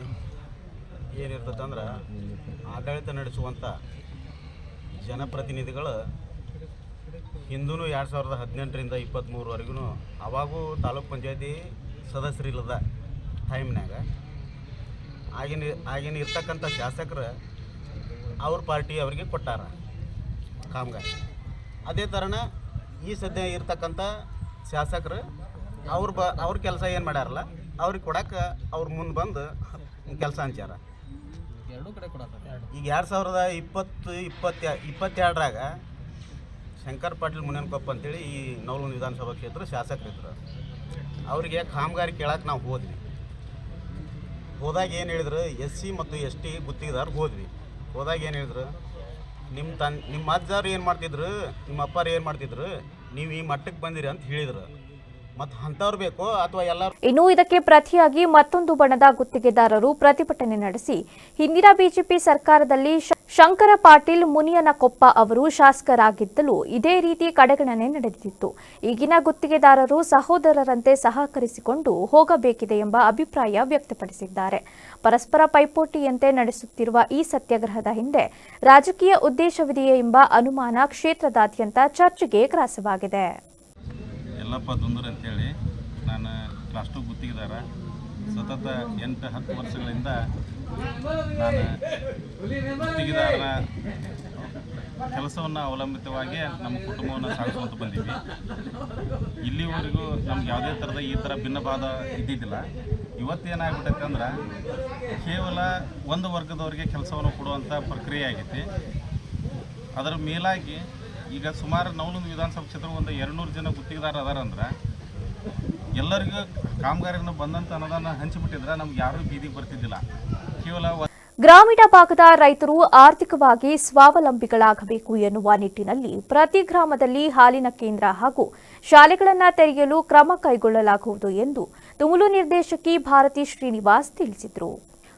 ಏನಿರ್ತದಂದ್ರೆ ಆಡಳಿತ ನಡೆಸುವಂಥ ಜನಪ್ರತಿನಿಧಿಗಳು ಹಿಂದೂ 2018ರಿಂದ 23ವರೆಗೂ ಅವಾಗೂ ತಾಲೂಕ್ ಪಂಚಾಯತಿ ಸದಸ್ಯರಿಲ್ಲದ ಟೈಮ್ನಾಗ ಆಗಿನ ಇರ್ತಕ್ಕಂಥ ಶಾಸಕರು ಅವ್ರ ಪಾರ್ಟಿ ಅವರಿಗೆ ಕೊಟ್ಟಾರ ಕಾಮಗಾರಿ. ಅದೇ ಥರನ ಈ ಸದ್ಯ ಇರ್ತಕ್ಕಂಥ ಶಾಸಕರು ಅವ್ರ ಕೆಲಸ ಏನು ಮಾಡ್ಯಾರಲ್ಲ ಅವ್ರಿಗೆ ಕೊಡಕ್ಕೆ ಅವ್ರ ಮುಂದೆ ಬಂದು ಕೆಲಸ ಹಂಚ್ಯಾರ. ಈಗ 2022ರಾಗ ಶಂಕರ್ ಪಾಟೀಲ್ ಮುನೇನಕೊಪ್ಪ ಅಂತೇಳಿ ಈ ನವಲಗುಂದ ವಿಧಾನಸಭಾ ಕ್ಷೇತ್ರ ಶಾಸಕರಿದ್ರು. ಅವರಿಗೆ ಕಾಮಗಾರಿ ಕೇಳಕ್ಕೆ ನಾವು ಹೋದಾಗ ಏನು ಹೇಳಿದ್ರು, SC ಮತ್ತು ST ಗುತ್ತಿಗೆದಾರ ಹೋದಾಗ ಏನು ಹೇಳಿದ್ರು, ನಿಮ್ಮ ಅಜ್ಜಾರು ಏನು ಮಾಡ್ತಿದ್ರು, ನಿಮ್ಮ ಅಪ್ಪಾರು ಏನು ಮಾಡ್ತಿದ್ರು, ನೀವು ಈ ಮಟ್ಟಕ್ಕೆ ಬಂದಿರಿ ಅಂತ ಹೇಳಿದ್ರು. ಮತ್ತು ಅಂಥವ್ರು ಬೇಕೋ ಅಥವಾ ಎಲ್ಲರೂ. ಇನ್ನು ಇದಕ್ಕೆ ಪ್ರತಿಯಾಗಿ ಮತ್ತೊಂದು ಬಣದ ಗುತ್ತಿಗೆದಾರರು ಪ್ರತಿಭಟನೆ ನಡೆಸಿ, ಹಿಂದಿನ ಬಿಜೆಪಿ ಸರ್ಕಾರದಲ್ಲಿ ಶಂಕರ ಪಾಟೀಲ್ ಮುನಿಯನಕೊಪ್ಪ ಅವರು ಶಾಸಕರಾಗಿದ್ದಲು ಇದೇ ರೀತಿ ಕಡೆಗಣನೆ ನಡೆದಿತ್ತು. ಈಗಿನ ಗುತ್ತಿಗೆದಾರರು ಸಹೋದರರಂತೆ ಸಹಕರಿಸಿಕೊಂಡು ಹೋಗಬೇಕಿದೆ ಎಂಬ ಅಭಿಪ್ರಾಯ ವ್ಯಕ್ತಪಡಿಸಿದ್ದಾರೆ. ಪರಸ್ಪರ ಪೈಪೋಟಿಯಂತೆ ನಡೆಸುತ್ತಿರುವ ಈ ಸತ್ಯಾಗ್ರಹದ ಹಿಂದೆ ರಾಜಕೀಯ ಉದ್ದೇಶವಿದೆಯೇ ಎಂಬ ಅನುಮಾನ ಕ್ಷೇತ್ರದಾದ್ಯಂತ ಚರ್ಚೆಗೆ ಗ್ರಾಸವಾಗಿದೆ. ಯಲ್ಲಪ್ಪ ದುಂದೂರ್ ಅಂತೇಳಿ ನಾನು ಕ್ಲಾಸ್ 2 ಗುತ್ತಿಗೆದಾರ. ಸತತ 8-10 ವರ್ಷಗಳಿಂದ ನಾನು ಗುತ್ತಿಗೆದಾರರ ಕೆಲಸವನ್ನು ಅವಲಂಬಿತವಾಗಿ ನಮ್ಮ ಕುಟುಂಬವನ್ನು ಸಾಗಿಸುವಂತ ಬಂದೀವಿ. ಇಲ್ಲಿವರೆಗೂ ನಮ್ಗೆ ಯಾವುದೇ ಥರದ ಈ ಥರ ಭಿನ್ನವಾದ ಇದ್ದಿದ್ದಿಲ್ಲ. ಇವತ್ತೇನಾಗ್ಬಿಟ್ಟೈತೆ ಅಂದ್ರೆ ಕೇವಲ ಒಂದು ವರ್ಗದವರಿಗೆ ಕೆಲಸವನ್ನು ಕೊಡುವಂಥ ಪ್ರಕ್ರಿಯೆ ಆಗೈತಿ. ಅದರ ಮೇಲಾಗಿ ಈಗ ಸುಮಾರು ನವಲಗುಂದ ವಿಧಾನಸಭಾ ಕ್ಷೇತ್ರ ಒಂದು 200 ಜನ ಗುತ್ತಿಗೆದಾರ ಅದಾರಂದ್ರೆ ಎಲ್ಲರಿಗೂ ಕಾಮಗಾರಿಯನ್ನು ಬಂದಂಥ ಅನುದಾನ ಹಂಚಿಬಿಟ್ಟಿದ್ರೆ ನಮ್ಗೆ ಯಾರೂ ಬೀದಿಗೆ ಬರ್ತಿದ್ದಿಲ್ಲ. ಕೇವಲ ಗ್ರಾಮೀಣ ಭಾಗದ ರೈತರು ಆರ್ಥಿಕವಾಗಿ ಸ್ವಾವಲಂಬಿಗಳಾಗಬೇಕು ಎನ್ನುವ ನಿಟ್ಟಿನಲ್ಲಿ ಪ್ರತಿ ಗ್ರಾಮದಲ್ಲಿ ಹಾಲಿನ ಕೇಂದ್ರ ಹಾಗೂ ಶಾಲೆಗಳನ್ನು ತೆರೆಯಲು ಕ್ರಮ ಕೈಗೊಳ್ಳಲಾಗುವುದು ಎಂದು ತುಮುಲು ನಿರ್ದೇಶಕಿ ಭಾರತಿ ಶ್ರೀನಿವಾಸ್ ತಿಳಿಸಿದರು.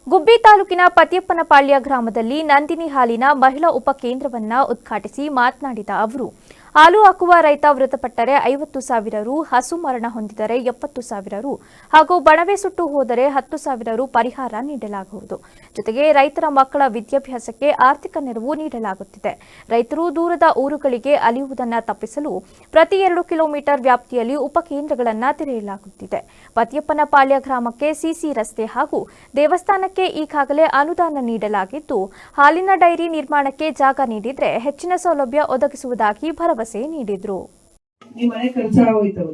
ಗುಬ್ಬಿ ತಾಲೂಕಿನ ಪತ್ಯಪ್ಪನಪಾಳ್ಯ ಗ್ರಾಮದಲ್ಲಿ ನಂದಿನಿ ಹಾಲಿನ ಮಹಿಳಾ ಉಪಕೇಂದ್ರವನ್ನು ಉದ್ಘಾಟಿಸಿ ಮಾತನಾಡಿದ ಅವರು, ಹಾಲು ಹಾಕುವ ರೈತ ಮೃತಪಟ್ಟರೆ 50,000 ರು, ಹಸು ಮರಣ ಹೊಂದಿದರೆ 70,000 ರು ಹಾಗೂ ಬಣವೆ ಸುಟ್ಟು ಹೋದರೆ 10,000 ರು ಪರಿಹಾರ ನೀಡಲಾಗುವುದು. ಜೊತೆಗೆ ರೈತರ ಮಕ್ಕಳ ವಿದ್ಯಾಭ್ಯಾಸಕ್ಕೆ ಆರ್ಥಿಕ ನೆರವು ನೀಡಲಾಗುತ್ತಿದೆ. ರೈತರು ದೂರದ ಊರುಗಳಿಗೆ ಅಲಿಯುವುದನ್ನು ತಪ್ಪಿಸಲು ಪ್ರತಿ 2 ಕಿಲೋಮೀಟರ್ ವ್ಯಾಪ್ತಿಯಲ್ಲಿ ಉಪಕೇಂದ್ರಗಳನ್ನು ತೆರೆಯಲಾಗುತ್ತಿದೆ. ಪತ್ಯಪ್ಪನಪಾಳ್ಯ ಗ್ರಾಮಕ್ಕೆ ಸಿಸಿ ರಸ್ತೆ ಹಾಗೂ ದೇವಸ್ಥಾನಕ್ಕೆ ಈಗಾಗಲೇ ಅನುದಾನ ನೀಡಲಾಗಿದ್ದು, ಹಾಲಿನ ಡೈರಿ ನಿರ್ಮಾಣಕ್ಕೆ ಜಾಗ ನೀಡಿದರೆ ಹೆಚ್ಚಿನ ಸೌಲಭ್ಯ ಒದಗಿಸುವುದಾಗಿ ಭರವಸೆ ನೀಡಿದ್ರು. ನಿಮ್ ಮನೆ ಖರ್ಚು ಆಗೋಯ್ತವ,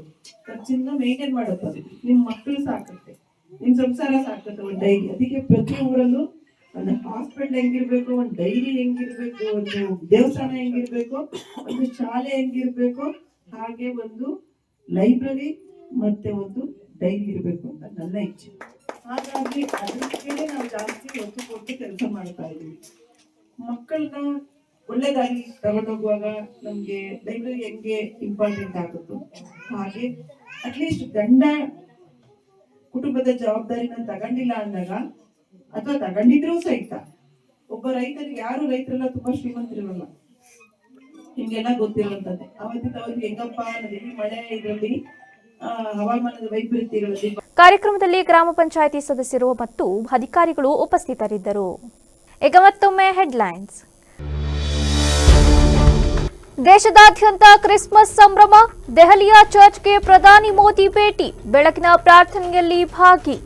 ಖರ್ಚಿಂದ ಮೇಂಟೈನ್ ಮಾಡತ್ತದು, ನಿಮ್ ಮಕ್ಕಳು ಸಾಕತ್ತೆ, ನಿಮ್ ಸಂಸಾರ ಸಾಕತ್ತೆ. ಒಂದು ಡೈರಿ, ಅದಕ್ಕೆ ಪ್ರತಿ ಊರಲ್ಲೂ ಒಂದು ಹಾಸ್ಪಿಟಲ್ ಹೆಂಗಿರ್ಬೇಕು, ಒಂದು ಡೈರಿ ಹೆಂಗಿರ್ಬೇಕು, ಒಂದು ದೇವಸ್ಥಾನ ಹೆಂಗಿರ್ಬೇಕು, ಒಂದು ಶಾಲೆ ಹೆಂಗಿರ್ಬೇಕು, ಹಾಗೆ ಒಂದು ಲೈಬ್ರರಿ ಮತ್ತೆ ಒಂದು ಡೈರಿ ಇರಬೇಕು ಅಂತ ನನ್ನ ಇಚ್ಛೆ. ಹಾಗಾಗಿ ಅದಕ್ಕೆ ನಾವು ಜಾಸ್ತಿ ಒತ್ತು ಕೊಟ್ಟು ಕೆಲಸ ಮಾಡ್ತಾ ಇದ್ದೀವಿ. ಮಕ್ಕಳನ್ನ ಒಳ್ಳೆದಾಗಿ ತಗೊಂಡೋಗುವಾಗ ನಮ್ಗೆ ಲೈಬ್ರರಿ ಹೆಂಗೆ ಇಂಪಾರ್ಟೆಂಟ್ ಆಗುತ್ತೋ ಹಾಗೆ ಅಟ್ಲೀಸ್ಟ್ ಗಂಡ ಕುಟುಂಬದ ಜವಾಬ್ದಾರಿನ ತಗೊಂಡಿಲ್ಲ ಅಂದಾಗ ಅಥವಾ ತಗೊಂಡಿದ್ರೂ ಸಹಿತ ಒಬ್ಬ ರೈತರಿಗೆ, ಯಾರು ರೈತರೆಲ್ಲ ತುಂಬಾ ಶ್ರೀಮಂತರಿರಲ್ಲ, ನಿಮ್ಗೆಲ್ಲ ಗೊತ್ತಿರುವಂತದ್ದೇ. ಅವತ್ತಿನ ಅವ್ರಿಗೆ ಹೆಂಗಪ್ಪ ಅನ್ನೋದು ಮಳೆ ಇದರಲ್ಲಿ ಹವಾಮಾನದ ವೈಪರೀತ್ಯಗಳಲ್ಲಿ. ಕಾರ್ಯಕ್ರಮದಲ್ಲಿ ಗ್ರಾಮ ಪಂಚಾಯಿತಿ ಸದಸ್ಯರು ಮತ್ತು ಅಧಿಕಾರಿಗಳು ಉಪಸ್ಥಿತರಿದ್ದರು. ಈಗ ಮತ್ತೊಮ್ಮೆ ಹೆಡ್ಲೈನ್ಸ್. ದೇಶದಾದ್ಯಂತ ಕ್ರಿಸ್ಮಸ್ ಸಂಭ್ರಮ, ದೆಹಲಿಯ ಚರ್ಚ್ಗೆ ಪ್ರಧಾನಿ ಮೋದಿ ಭೇಟಿ, ಬೆಳಕಿನ ಪ್ರಾರ್ಥನೆಯಲ್ಲಿ ಭಾಗಿ.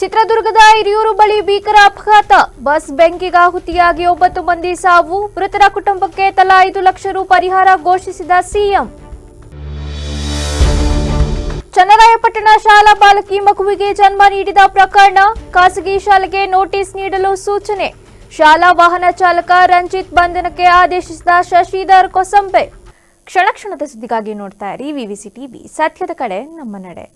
ಚಿತ್ರದುರ್ಗದ ಹಿರಿಯೂರು ಬಳಿ ಭೀಕರ ಅಪಘಾತ, ಬಸ್ ಬೆಂಕಿಗಾಹುತಿಯಾಗಿ 9 ಮಂದಿ ಸಾವು, ಮೃತರ ಕುಟುಂಬಕ್ಕೆ ತಲಾ 5 ಲಕ್ಷ ರು ಪರಿಹಾರ ಘೋಷಿಸಿದ ಸಿಎಂ. ಚನ್ನರಾಯಪಟ್ಟಣ ಶಾಲಾ ಬಾಲಕಿ ಮಗುವಿಗೆ ಜನ್ಮ ನೀಡಿದ ಪ್ರಕರಣ, ಖಾಸಗಿ ಶಾಲೆಗೆ ನೋಟಿಸ್ ನೀಡಲು ಸೂಚನೆ, ಶಾಲಾ ವಾಹನ ಚಾಲಕ ರಂಜಿತ್ ಬಂಧನಕ್ಕೆ ಆದೇಶಿಸಿದ ಶಶಿಧರ್ ಕೊಸಂಬೆ. ಕ್ಷಣ ಕ್ಷಣದ ಸುದ್ದಿಗಾಗಿ ನೋಡ್ತಾ ಇರಿ ವಿವಿಸಿ ಟಿವಿ, ಸತ್ಯದ ಕಡೆ ನಮ್ಮ ನಡೆ.